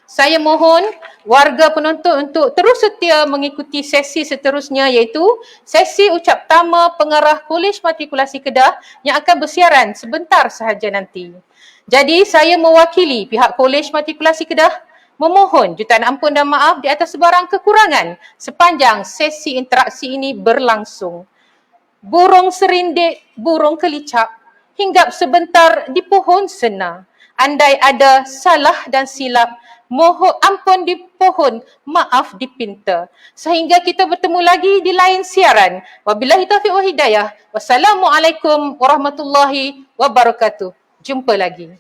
Saya mohon warga penonton untuk terus setia mengikuti sesi seterusnya iaitu sesi ucap tama pengarah Kolej Matrikulasi Kedah yang akan bersiaran sebentar sahaja nanti. Jadi saya mewakili pihak Kolej Matrikulasi Kedah memohon jutaan ampun dan maaf di atas sebarang kekurangan sepanjang sesi interaksi ini berlangsung. Burung serindik, burung kelicap, hinggap sebentar di pohon sena. Andai ada salah dan silap, mohon ampun di pohon, maaf dipinta. Sehingga kita bertemu lagi di lain siaran. Wabillahi taufiq wa hidayah. Wassalamualaikum warahmatullahi wabarakatuh. Jumpa lagi.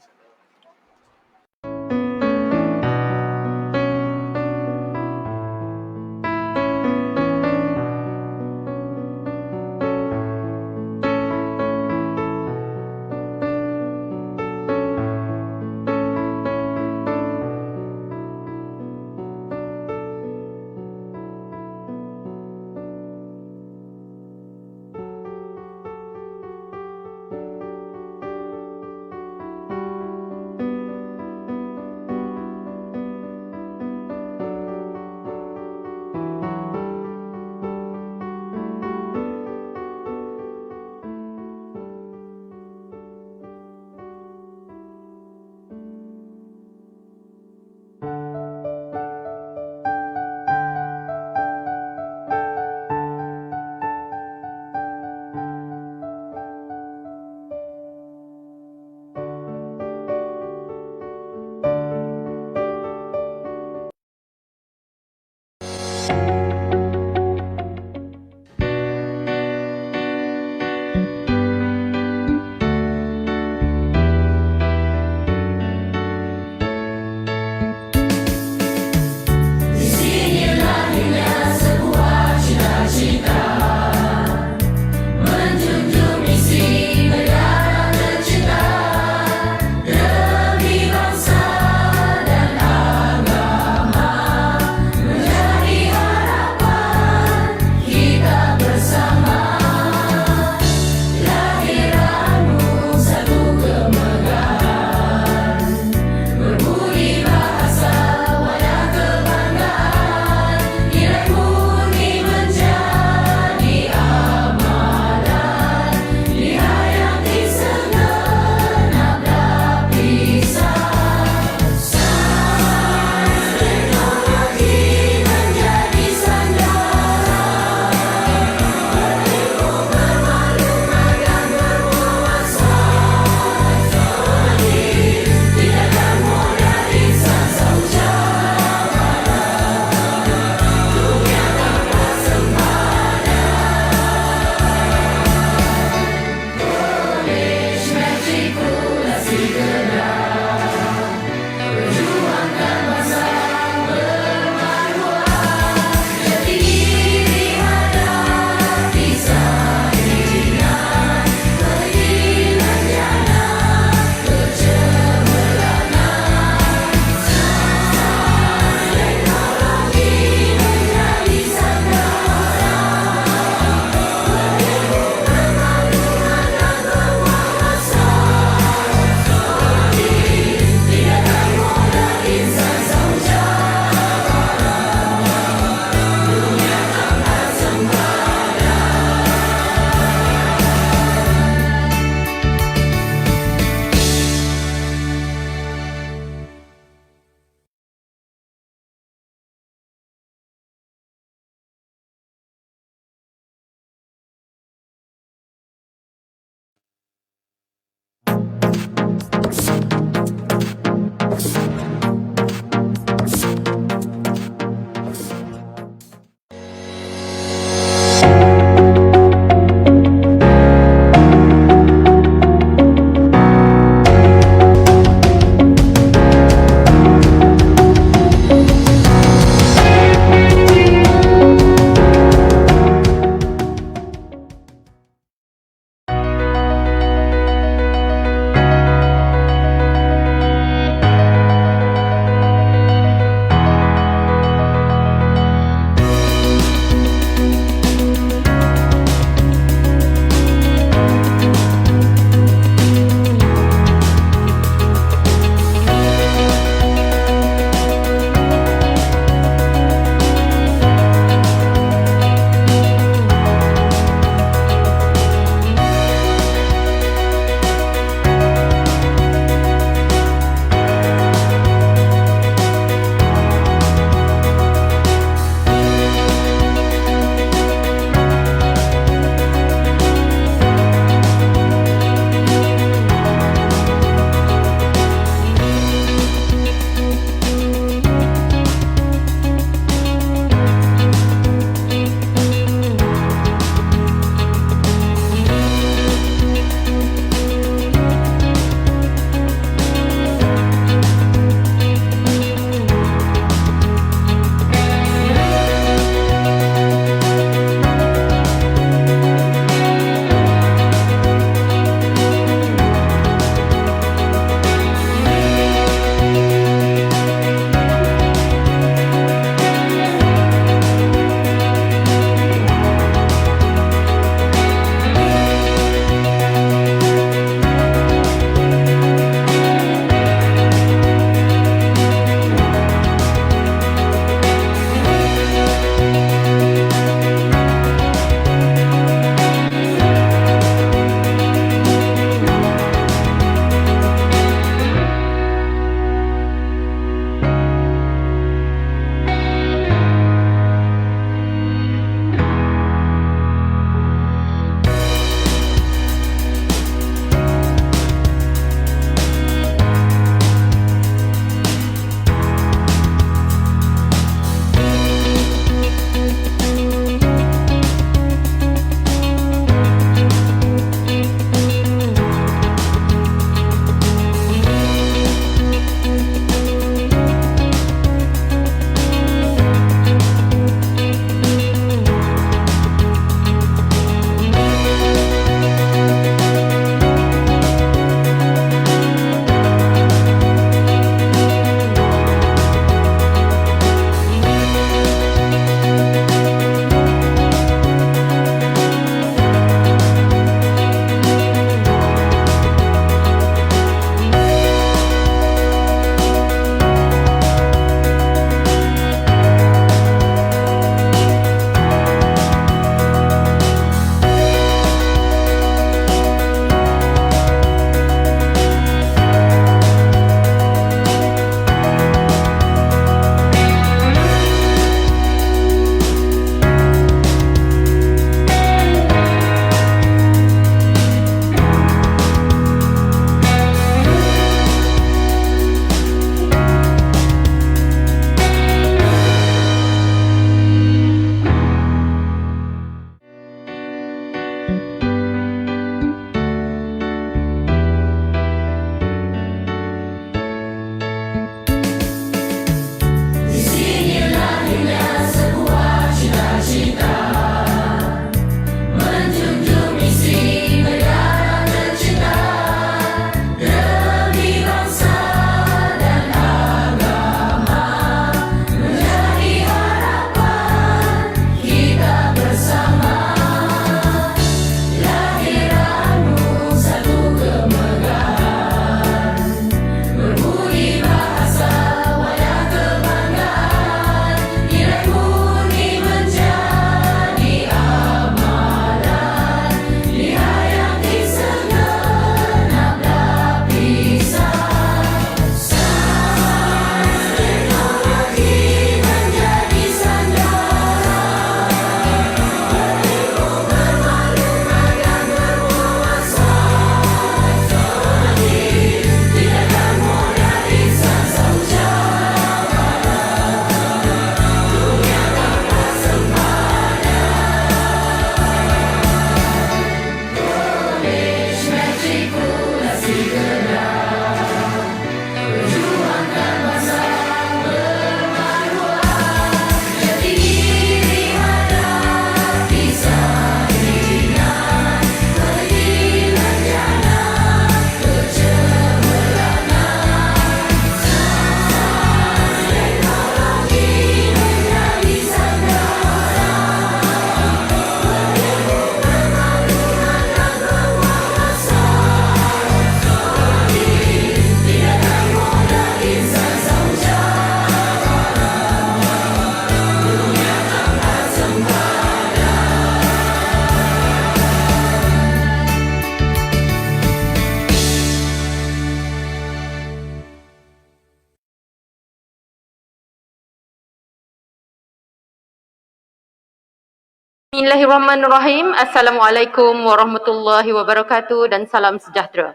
Bismillahirrahmanirrahim. Assalamualaikum warahmatullahi wabarakatuh dan salam sejahtera.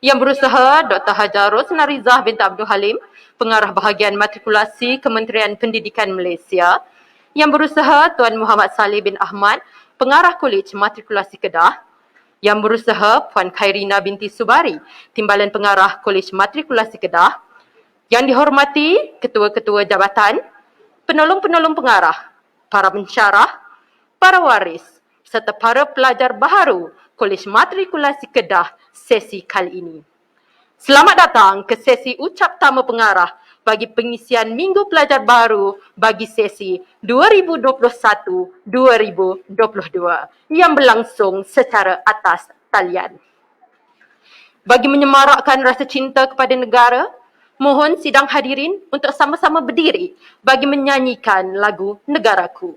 Yang berusaha Dr. Hajar Rosnarizah binti Abdul Halim, Pengarah Bahagian Matrikulasi Kementerian Pendidikan Malaysia. Yang berusaha Tuan Muhammad Saleh bin Ahmad, Pengarah Kolej Matrikulasi Kedah. Yang berusaha Puan Khairina binti Subari, Timbalan Pengarah Kolej Matrikulasi Kedah. Yang dihormati Ketua-Ketua Jabatan, Penolong-penolong pengarah, para pensyarah, para waris, serta para pelajar baharu Kolej Matrikulasi Kedah sesi kali ini. Selamat datang ke sesi ucap tama pengarah bagi pengisian Minggu Pelajar Baru bagi sesi 2021-2022 yang berlangsung secara atas talian. Bagi menyemarakkan rasa cinta kepada negara, mohon sidang hadirin untuk sama-sama berdiri bagi menyanyikan lagu Negaraku.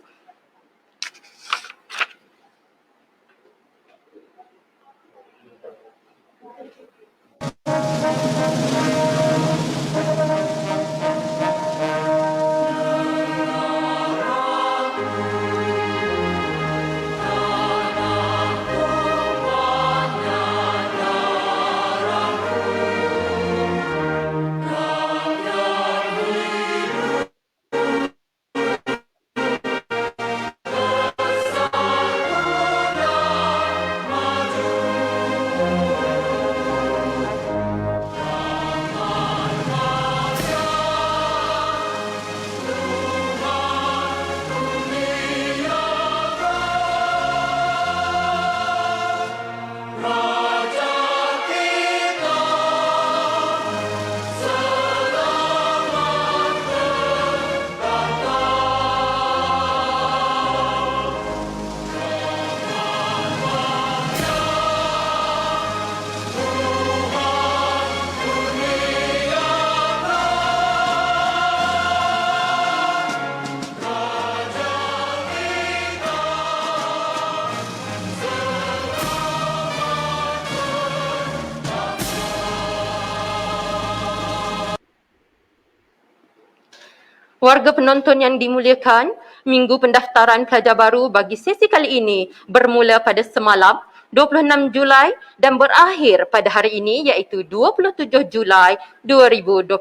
Warga penonton yang dimuliakan, minggu pendaftaran pelajar baru bagi sesi kali ini bermula pada semalam 26 Julai dan berakhir pada hari ini iaitu 27 Julai 2021.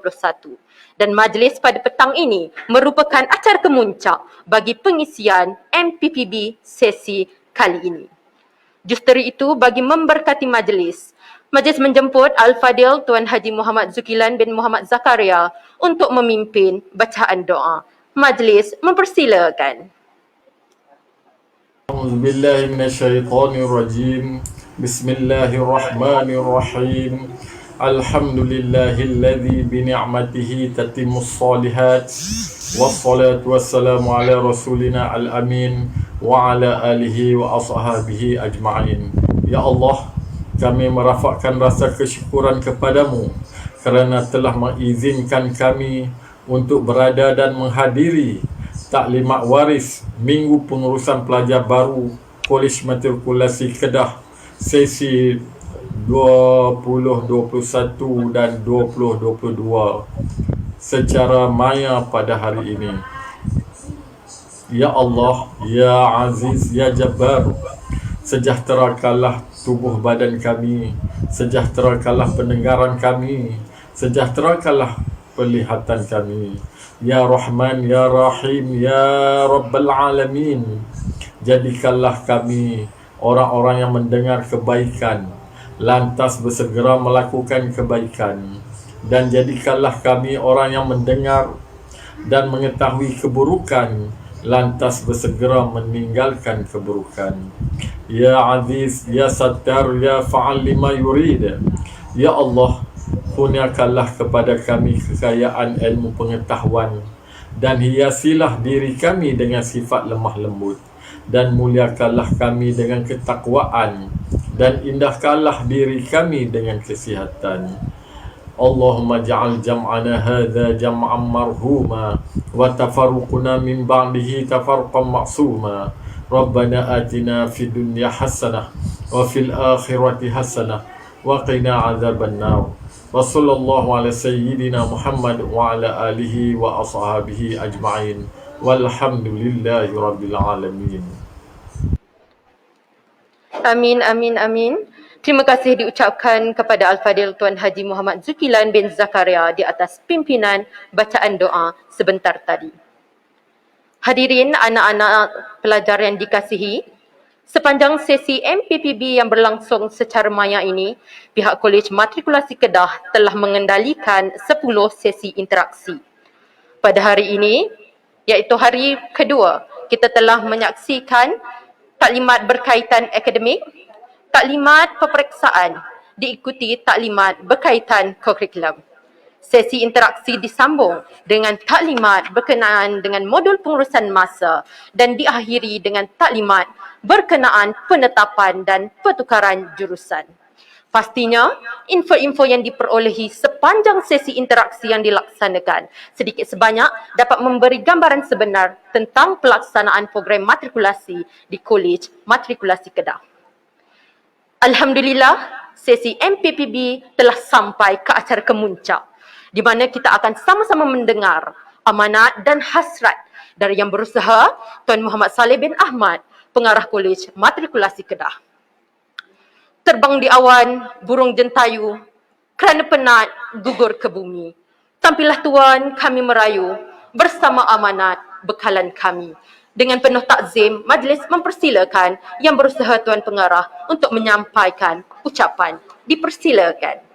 Dan majlis pada petang ini merupakan acara kemuncak bagi pengisian MPPB sesi kali ini. Justru itu bagi memberkati majlis menjemput Al-Fadil Tuan Haji Muhammad Zukilan bin Muhammad Zakaria untuk memimpin bacaan doa. Majlis mempersilakan. A'udzubillahi minasyaitonirrajim. Bismillahirrahmanirrahim. Alhamdulillahilladzi bini'matihi tatimmus shalihat. Wassalatu wassalamu ala rasulina al-amin wa ala alihi wa ashabihi ajma'in. Ya Allah, kami merafakkan rasa kesyukuran kepadamu kerana telah mengizinkan kami untuk berada dan menghadiri taklimat waris Minggu Pengurusan Pelajar Baru Kolej Matrikulasi Kedah sesi 2021 dan 2022 secara maya pada hari ini. Ya Allah, Ya Aziz, Ya Jabbar, sejahterakanlah tubuh badan kami, sejahterakanlah pendengaran kami, sejahterakanlah penglihatan kami. Ya Rahman, Ya Rahim, Ya Rabbal Alamin, jadikanlah kami orang-orang yang mendengar kebaikan, lantas bersegera melakukan kebaikan. Dan jadikanlah kami orang yang mendengar dan mengetahui keburukan, lantas bersegera meninggalkan keburukan. Ya Aziz, Ya Sattar, Ya Fa'al lima yurid. Ya Allah, kurniakanlah kepada kami kekayaan ilmu pengetahuan dan hiasilah diri kami dengan sifat lemah lembut, dan muliakanlah kami dengan ketakwaan, dan indahkanlah diri kami dengan kesihatan. Allahumma ja'al jam'ana hadha jam'an marhuma wa tafarruquna min ba'dihi tafarruqan ma'suma. Rabbana atina fid dunya hasanah wa fil akhirati hasanah wa qina adzaban nar. Wa sallallahu ala sayyidina Muhammad wa ala alihi wa ashabihi ajma'in. Walhamdulillahi rabbil alamin. Amin, amin, amin. Terima kasih diucapkan kepada Al-Fadil Tuan Haji Muhammad Zukilan bin Zakaria di atas pimpinan bacaan doa sebentar tadi. Hadirin anak-anak pelajar yang dikasihi, sepanjang sesi MPPB yang berlangsung secara maya ini, pihak Kolej Matrikulasi Kedah telah mengendalikan 10 sesi interaksi. Pada hari ini, iaitu hari kedua, kita telah menyaksikan taklimat berkaitan akademik, taklimat peperiksaan, diikuti taklimat berkaitan kurikulum. Sesi interaksi disambung dengan taklimat berkenaan dengan modul pengurusan masa dan diakhiri dengan taklimat berkenaan penetapan dan pertukaran jurusan. Pastinya, info-info yang diperolehi sepanjang sesi interaksi yang dilaksanakan sedikit sebanyak dapat memberi gambaran sebenar tentang pelaksanaan program matrikulasi di Kolej Matrikulasi Kedah. Alhamdulillah, sesi MPPB telah sampai ke acara kemuncak di mana kita akan sama-sama mendengar amanat dan hasrat dari Yang Berusaha Tuan Muhammad Saleh bin Ahmad, Pengarah Kolej Matrikulasi Kedah. Terbang di awan, burung jentayu, kerana penat, gugur ke bumi. Tampilah Tuan kami merayu, bersama amanat bekalan kami. Dengan penuh takzim, majlis mempersilakan Yang Berusaha Tuan Pengarah untuk menyampaikan ucapan. Dipersilakan.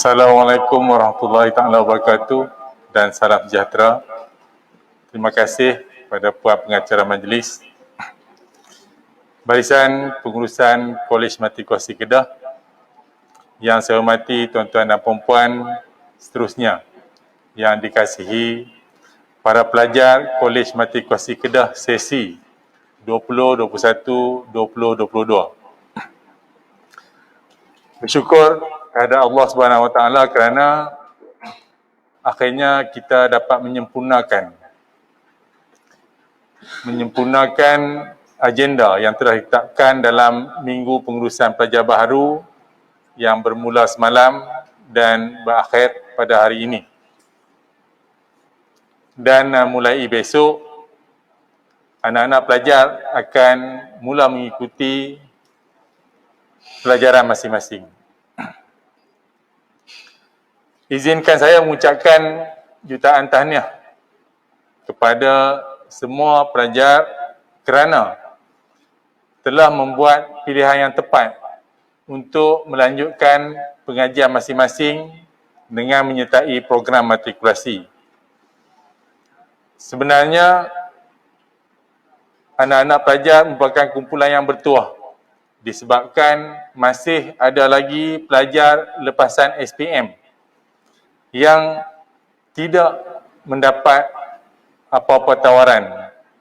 Assalamualaikum warahmatullahi taala wabarakatuh dan salam sejahtera. Terima kasih kepada puan pengacara majlis, Barisan Pengurusan Kolej Matrikulasi Kedah, yang saya hormati tuan-tuan dan puan-puan seterusnya yang dikasihi para pelajar Kolej Matrikulasi Kedah sesi 2021-2022. Bersyukur kepada Allah Subhanahu Wa Taala kerana akhirnya kita dapat menyempurnakan agenda yang telah ditetapkan dalam Minggu Pengurusan Pelajar Baharu yang bermula semalam dan berakhir pada hari ini. Dan mulai besok, anak-anak pelajar akan mula mengikuti pelajaran masing-masing. Izinkan saya mengucapkan jutaan tahniah kepada semua pelajar kerana telah membuat pilihan yang tepat untuk melanjutkan pengajian masing-masing dengan menyertai program matrikulasi. Sebenarnya, anak-anak pelajar merupakan kumpulan yang bertuah disebabkan masih ada lagi pelajar lepasan SPM yang tidak mendapat apa-apa tawaran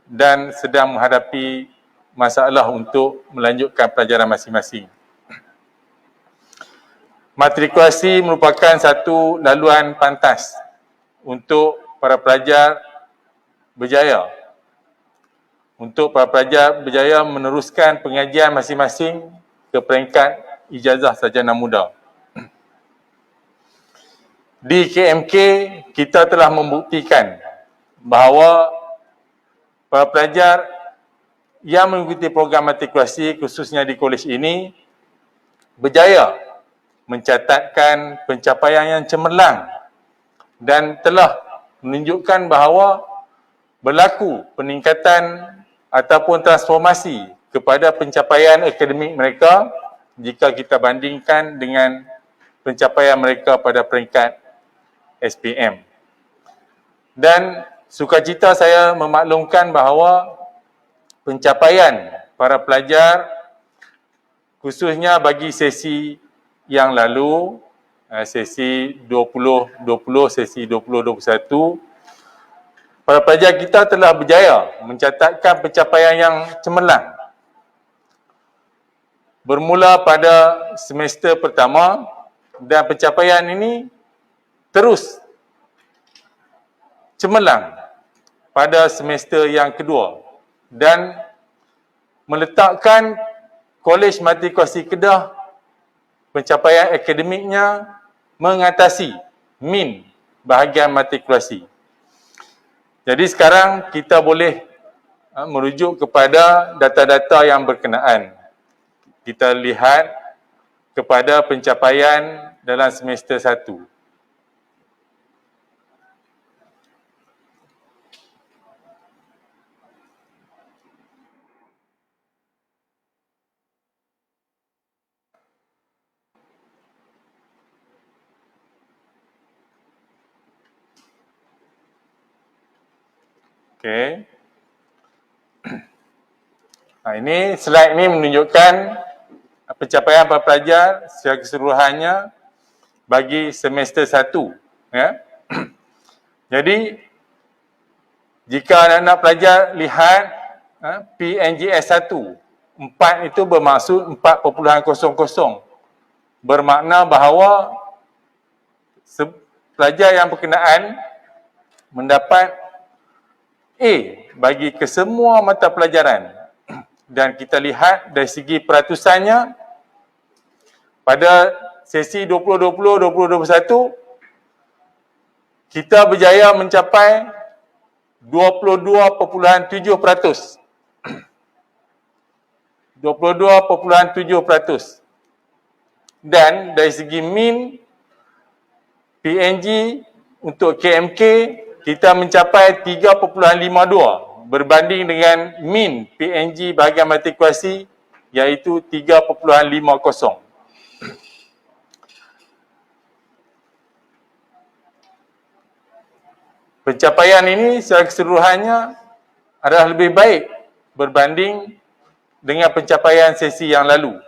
dan sedang menghadapi masalah untuk melanjutkan pelajaran masing-masing. Matrikulasi merupakan satu laluan pantas untuk para pelajar berjaya. Untuk para pelajar berjaya meneruskan pengajian masing-masing ke peringkat ijazah sarjana muda. Di KMK, kita telah membuktikan bahawa para pelajar yang mengikuti program matrikulasi khususnya di kolej ini berjaya mencatatkan pencapaian yang cemerlang dan telah menunjukkan bahawa berlaku peningkatan ataupun transformasi kepada pencapaian akademik mereka jika kita bandingkan dengan pencapaian mereka pada peringkat SPM. Dan sukacita saya memaklumkan bahawa pencapaian para pelajar khususnya bagi sesi yang lalu, sesi 2020, sesi 2021, para pelajar kita telah berjaya mencatatkan pencapaian yang cemerlang. Bermula pada semester pertama dan pencapaian ini terus cemerlang pada semester yang kedua dan meletakkan Kolej Matrikulasi Kedah pencapaian akademiknya mengatasi min bahagian matrikulasi. Jadi sekarang kita boleh merujuk kepada data-data yang berkenaan. Kita lihat kepada pencapaian dalam semester 1. Okey. Ini slide ini menunjukkan pencapaian para pelajar secara keseluruhannya bagi semester 1. Ya. Jadi, jika anak-anak pelajar lihat PNGS 1, 4 itu bermaksud 4.00. Bermakna bahawa pelajar yang berkenaan mendapat A bagi kesemua mata pelajaran. Dan kita lihat dari segi peratusannya pada sesi 2020-2021 kita berjaya mencapai 22.7%. 22.7%. Dan dari segi min PNG untuk KMK kita mencapai 3.52 berbanding dengan min PNG bahagian matrikulasi iaitu 3.50. Pencapaian ini secara keseluruhannya adalah lebih baik berbanding dengan pencapaian sesi yang lalu.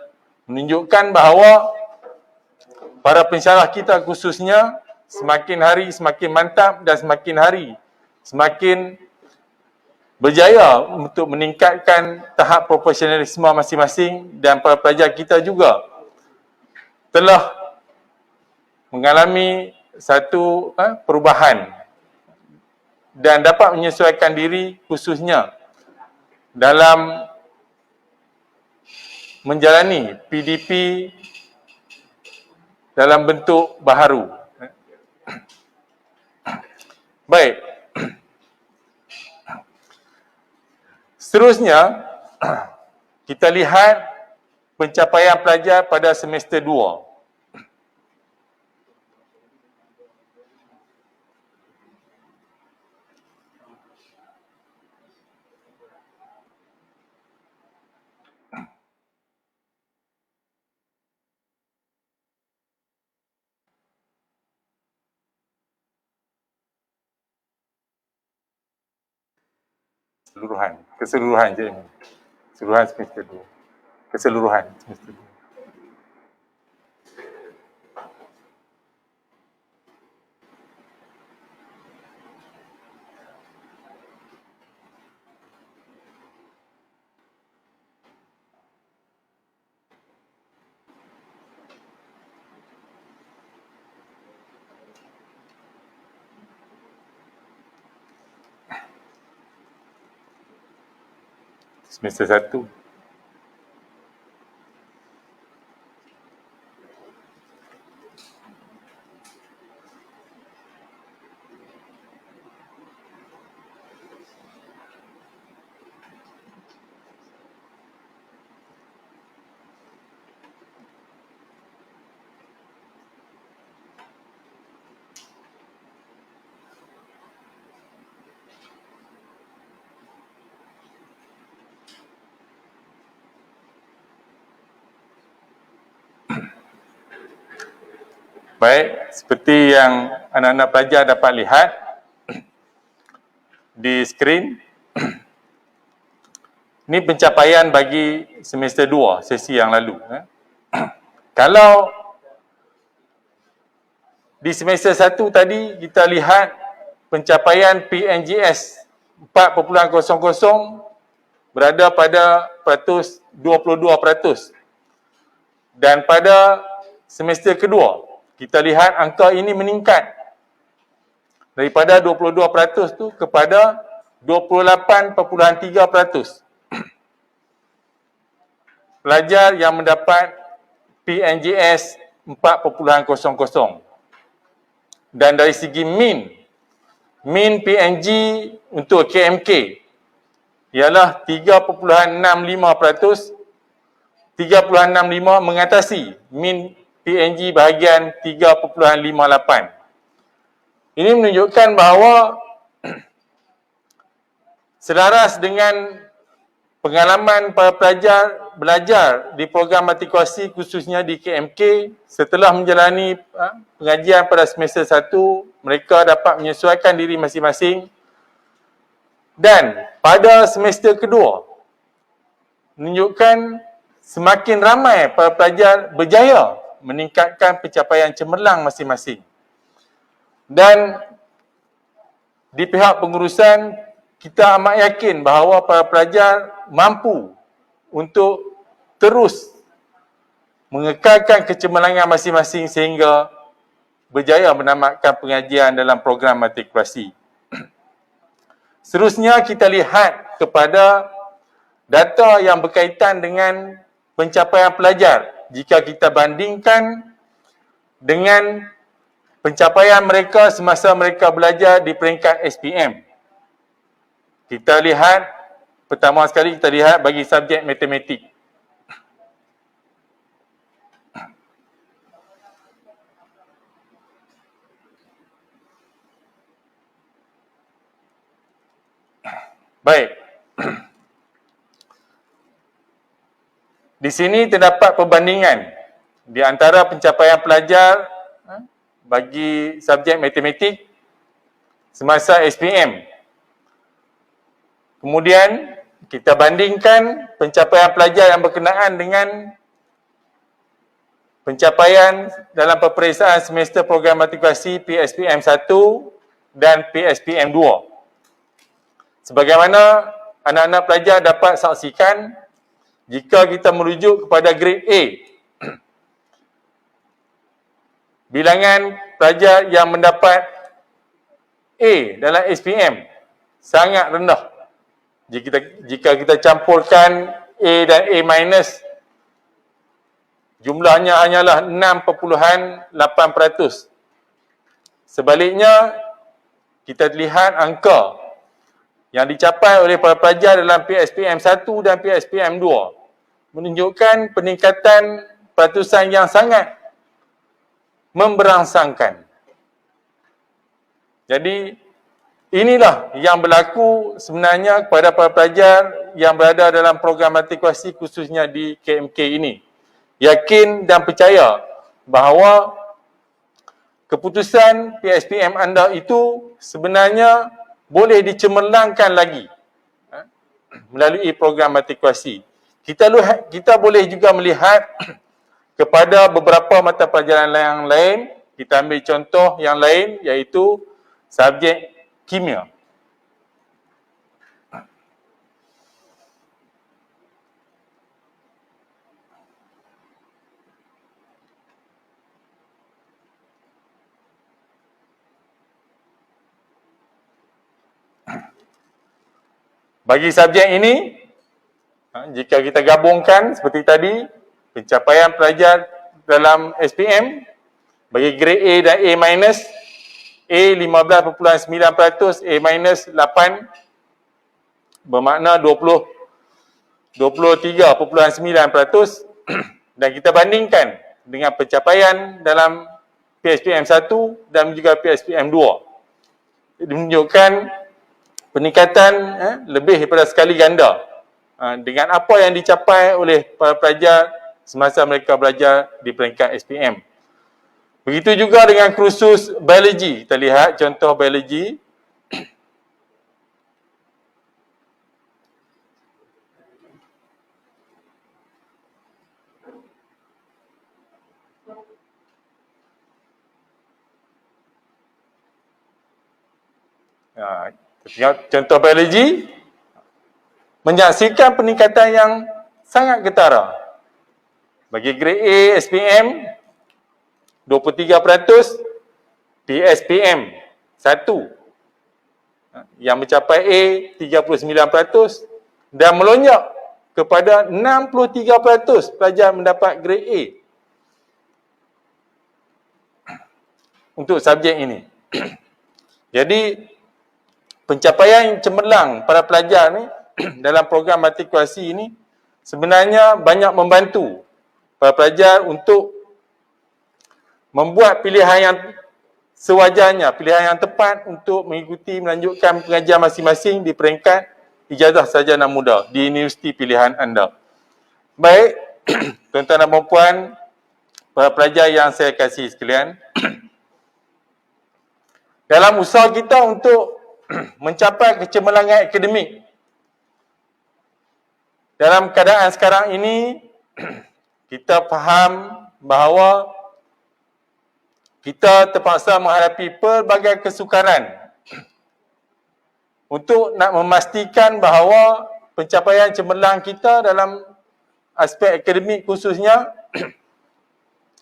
Menunjukkan bahawa para pensyarah kita khususnya semakin hari semakin mantap dan semakin hari semakin berjaya untuk meningkatkan tahap profesionalisme masing-masing dan para pelajar kita juga telah mengalami satu perubahan dan dapat menyesuaikan diri khususnya dalam menjalani PDP dalam bentuk baharu. Baik. Seterusnya, kita lihat pencapaian pelajar pada semester 2. Keseluruhan je ini. Keseluruhan semester 2. Keseluruhan semester 2. Semester 1. Baik, seperti yang anak-anak pelajar dapat lihat di skrin, ini pencapaian bagi semester 2, sesi yang lalu. Kalau di semester 1 tadi kita lihat pencapaian PNGS 4.00 berada pada 22%. Dan pada semester kedua, kita lihat angka ini meningkat daripada 22% tu kepada 28.3%. Pelajar yang mendapat PNGS 4.00. Dan dari segi min PNG untuk KMK ialah 3.65%, 3.65 mengatasi min PNG bahagian 3.58. Ini menunjukkan bahawa selaras dengan pengalaman para pelajar belajar di program matrikulasi khususnya di KMK, setelah menjalani pengajian pada semester 1, mereka dapat menyesuaikan diri masing-masing, dan pada semester kedua menunjukkan semakin ramai para pelajar berjaya meningkatkan pencapaian cemerlang masing-masing. Dan di pihak pengurusan, kita amat yakin bahawa para pelajar mampu untuk terus mengekalkan kecemerlangan masing-masing sehingga berjaya menamatkan pengajian dalam program matrikulasi. Seterusnya kita lihat kepada data yang berkaitan dengan pencapaian pelajar jika kita bandingkan dengan pencapaian mereka semasa mereka belajar di peringkat SPM. Kita lihat, pertama sekali kita lihat bagi subjek matematik. Baik. Di sini terdapat perbandingan di antara pencapaian pelajar bagi subjek matematik semasa SPM. Kemudian kita bandingkan pencapaian pelajar yang berkenaan dengan pencapaian dalam peperiksaan semester program matrikulasi PSPM 1 dan PSPM 2. Sebagaimana anak-anak pelajar dapat saksikan, jika kita merujuk kepada grade A, bilangan pelajar yang mendapat A dalam SPM sangat rendah. Jika kita campurkan A dan A minus, jumlahnya hanyalah 6.8%. Sebaliknya, kita lihat angka yang dicapai oleh para pelajar dalam PSPM 1 dan PSPM 2 menunjukkan peningkatan peratusan yang sangat memberangsangkan. Jadi, inilah yang berlaku sebenarnya kepada para pelajar yang berada dalam program matrikulasi khususnya di KMK ini. Yakin dan percaya bahawa keputusan PSPM anda itu sebenarnya boleh dicemerlangkan lagi melalui program matrikulasi. Kita boleh juga melihat kepada beberapa mata pelajaran yang lain. Kita ambil contoh yang lain, iaitu subjek kimia. Bagi subjek ini, jika kita gabungkan seperti tadi, pencapaian pelajar dalam SPM bagi grade A dan A minus, A 15.9%, A minus 8, bermakna 23.9%, dan kita bandingkan dengan pencapaian dalam PSPM 1 dan juga PSPM 2. Ini menunjukkan peningkatan lebih daripada sekali ganda dengan apa yang dicapai oleh para pelajar semasa mereka belajar di peringkat SPM. Begitu juga dengan kursus biologi. Kita lihat contoh biologi. Contoh biologi menyaksikan peningkatan yang sangat ketara. Bagi grade A, SPM 23%, PSPM 1 yang mencapai A 39% dan melonjak kepada 63% pelajar mendapat grade A untuk subjek ini. Jadi pencapaian yang cemerlang para pelajar ni dalam program matrikulasi ini sebenarnya banyak membantu para pelajar untuk membuat pilihan yang sewajarnya, pilihan yang tepat untuk mengikuti melanjutkan pengajian masing-masing di peringkat ijazah sarjana muda di universiti pilihan anda. Baik, tuan-tuan dan puan, para pelajar yang saya kasihi sekalian, dalam usaha kita untuk mencapai kecemerlangan akademik dalam keadaan sekarang ini, kita faham bahawa kita terpaksa menghadapi pelbagai kesukaran untuk nak memastikan bahawa pencapaian cemerlang kita dalam aspek akademik khususnya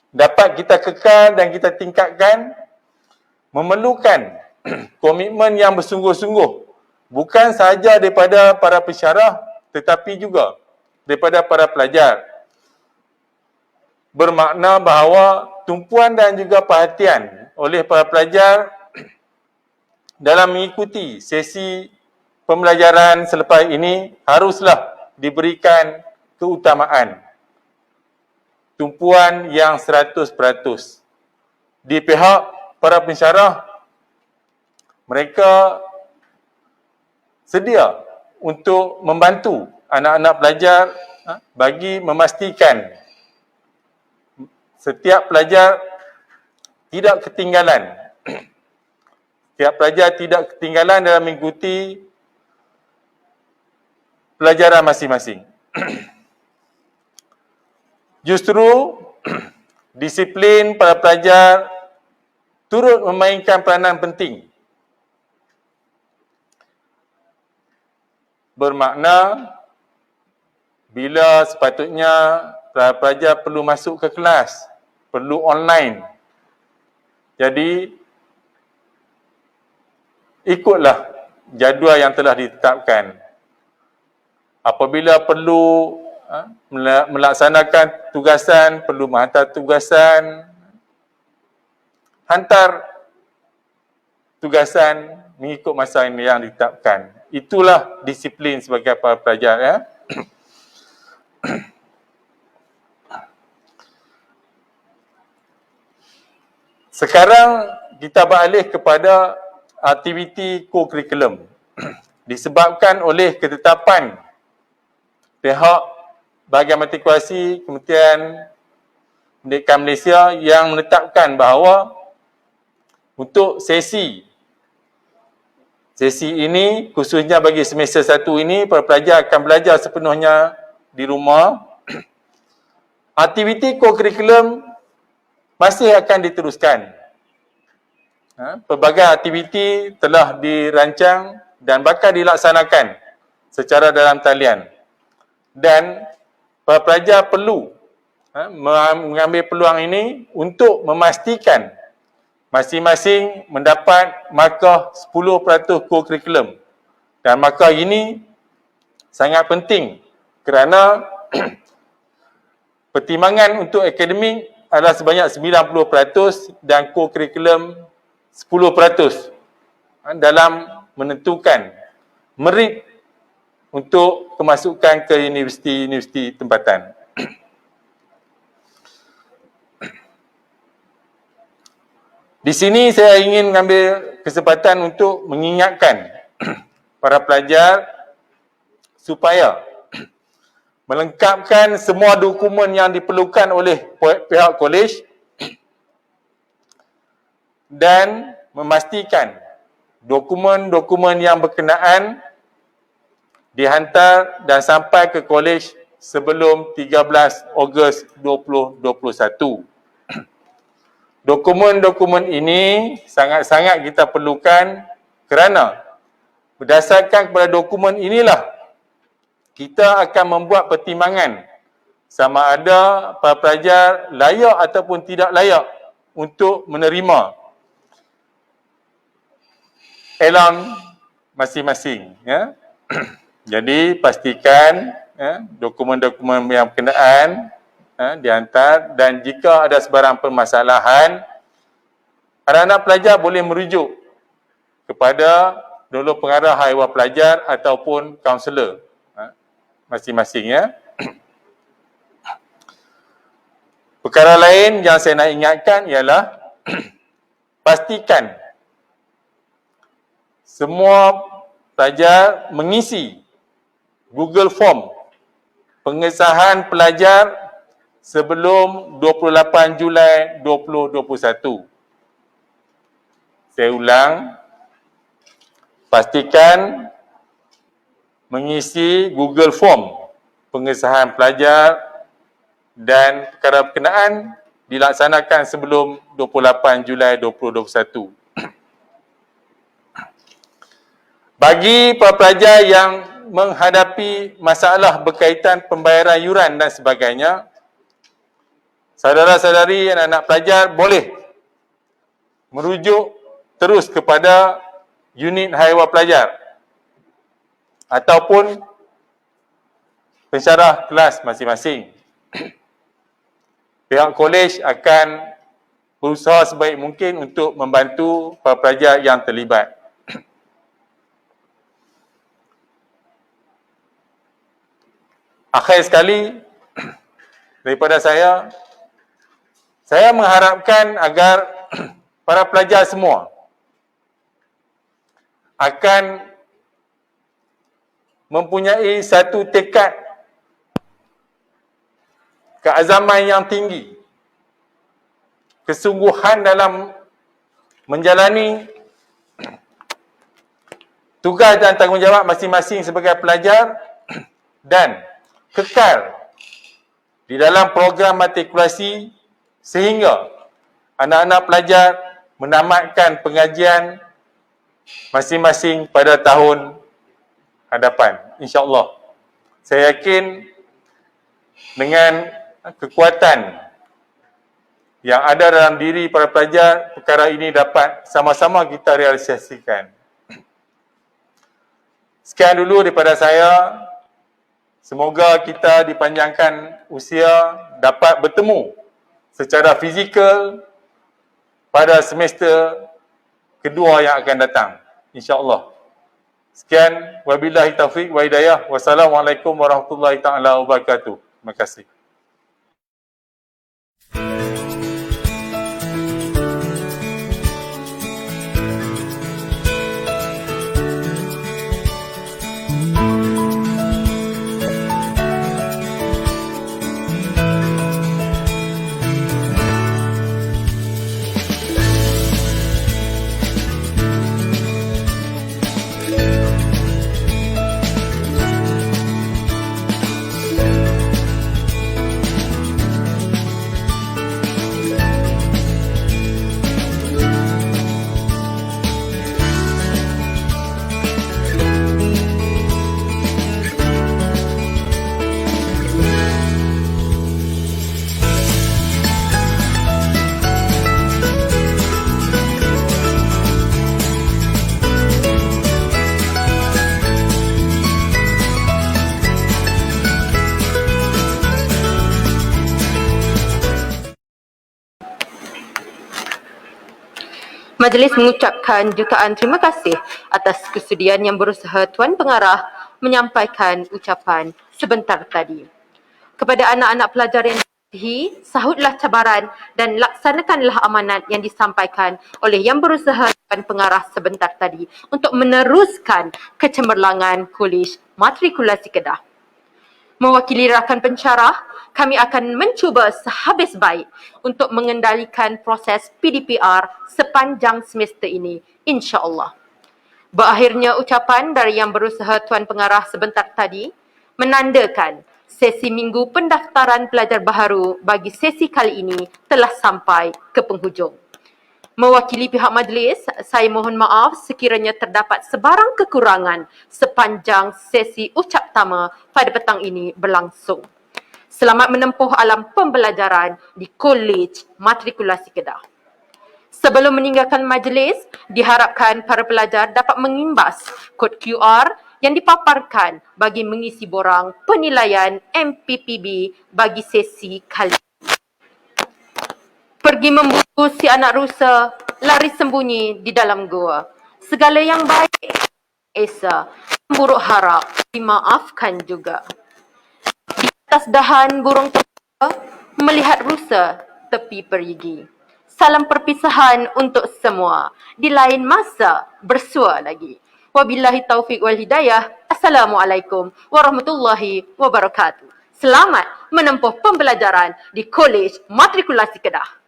dapat kita kekal dan kita tingkatkan, memerlukan komitmen yang bersungguh-sungguh, bukan sahaja daripada para pensyarah tetapi juga daripada para pelajar. Bermakna bahawa tumpuan dan juga perhatian oleh para pelajar dalam mengikuti sesi pembelajaran selepas ini haruslah diberikan keutamaan. Tumpuan yang 100%. Di pihak para pensyarah, mereka sedia untuk membantu anak-anak pelajar bagi memastikan setiap pelajar tidak ketinggalan. Setiap pelajar tidak ketinggalan dalam mengikuti pelajaran masing-masing. Justru disiplin para pelajar turut memainkan peranan penting. Bermakna bila sepatutnya pelajar perlu masuk ke kelas, perlu online. Jadi ikutlah jadual yang telah ditetapkan. Apabila perlu melaksanakan tugasan, perlu menghantar tugasan, hantar tugasan mengikut masa yang ditetapkan. Itulah disiplin sebagai para pelajar, ya. Sekarang kita beralih kepada aktiviti co-curriculum. Disebabkan oleh ketetapan pihak bahagian matrikulasi Kementerian Pendidikan Malaysia yang menetapkan bahawa untuk sesi ini, khususnya bagi semester 1 ini, para pelajar akan belajar sepenuhnya di rumah. Aktiviti co-curriculum masih akan diteruskan. Pelbagai aktiviti telah dirancang dan bakal dilaksanakan secara dalam talian. Dan para pelajar perlu mengambil peluang ini untuk memastikan masing-masing mendapat markah 10% co-curriculum. Dan markah ini sangat penting kerana pertimbangan untuk akademik adalah sebanyak 90% dan co-curriculum 10% dalam menentukan merit untuk kemasukan ke universiti-universiti tempatan. Di sini saya ingin mengambil kesempatan untuk mengingatkan para pelajar supaya melengkapkan semua dokumen yang diperlukan oleh pihak kolej dan memastikan dokumen-dokumen yang berkenaan dihantar dan sampai ke kolej sebelum 13 Ogos 2021. Dokumen-dokumen ini sangat-sangat kita perlukan kerana berdasarkan kepada dokumen inilah kita akan membuat pertimbangan sama ada para pelajar layak ataupun tidak layak untuk menerima elon masing-masing. Ya. Jadi pastikan dokumen-dokumen yang berkenaan dihantar, dan jika ada sebarang permasalahan, anak-anak pelajar boleh merujuk kepada dulu pengarah haiwan pelajar ataupun kaunselor masing-masing. Ya. Perkara lain yang saya nak ingatkan ialah pastikan semua pelajar mengisi Google Form pengesahan pelajar sebelum 28 Julai 2021. Saya ulang, pastikan mengisi Google Form pengesahan pelajar dan perkara berkenaan dilaksanakan sebelum 28 Julai 2021. Bagi para pelajar yang menghadapi masalah berkaitan pembayaran yuran dan sebagainya, saudara-saudari dan anak pelajar boleh merujuk terus kepada unit haiwan pelajar ataupun pensyarah kelas masing-masing. Pihak kolej akan berusaha sebaik mungkin untuk membantu para pelajar yang terlibat. Akhir sekali, daripada saya mengharapkan agar para pelajar semua akan mempunyai satu tekad keazaman yang tinggi, kesungguhan dalam menjalani tugas dan tanggungjawab masing-masing sebagai pelajar, dan kekal di dalam program matrikulasi sehingga anak-anak pelajar menamatkan pengajian masing-masing pada tahun hadapan, insya-Allah. Saya yakin dengan kekuatan yang ada dalam diri para pelajar, perkara ini dapat sama-sama kita realisasikan. Sekian dulu daripada saya. Semoga kita dipanjangkan usia, dapat bertemu secara fizikal pada semester kedua yang akan datang, insya-Allah. Sekian, wabillahi taufiq wa hidayah. Wassalamualaikum warahmatullahi taala wabarakatuh. Terima kasih. Majlis mengucapkan jutaan terima kasih atas kesudian yang berusaha Tuan Pengarah menyampaikan ucapan sebentar tadi. Kepada anak-anak pelajar yang dikasihi, sahutlah cabaran dan laksanakanlah amanat yang disampaikan oleh yang berusaha Tuan Pengarah sebentar tadi untuk meneruskan kecemerlangan Kolej Matrikulasi Kedah. Mewakili rakan pensyarah, kami akan mencuba sehabis baik untuk mengendalikan proses PDPR sepanjang semester ini, insya-Allah. Berakhirnya ucapan dari Yang Berusaha Tuan Pengarah sebentar tadi menandakan sesi minggu pendaftaran pelajar baharu bagi sesi kali ini telah sampai ke penghujung. Mewakili pihak majlis, saya mohon maaf sekiranya terdapat sebarang kekurangan sepanjang sesi ucap tama pada petang ini berlangsung. Selamat menempuh alam pembelajaran di Kolej Matrikulasi Kedah. Sebelum meninggalkan majlis, diharapkan para pelajar dapat mengimbas kod QR yang dipaparkan bagi mengisi borang penilaian MPPB bagi sesi kali ini. Pergi memburu si anak rusa, lari sembunyi di dalam gua. Segala yang baik, Esa, buruk harap, dimaafkan juga. Di atas dahan burung terbang, melihat rusa tepi perigi. Salam perpisahan untuk semua. Di lain masa, bersua lagi. Wabillahi taufiq wal hidayah. Assalamualaikum warahmatullahi wabarakatuh. Selamat menempuh pembelajaran di Kolej Matrikulasi Kedah.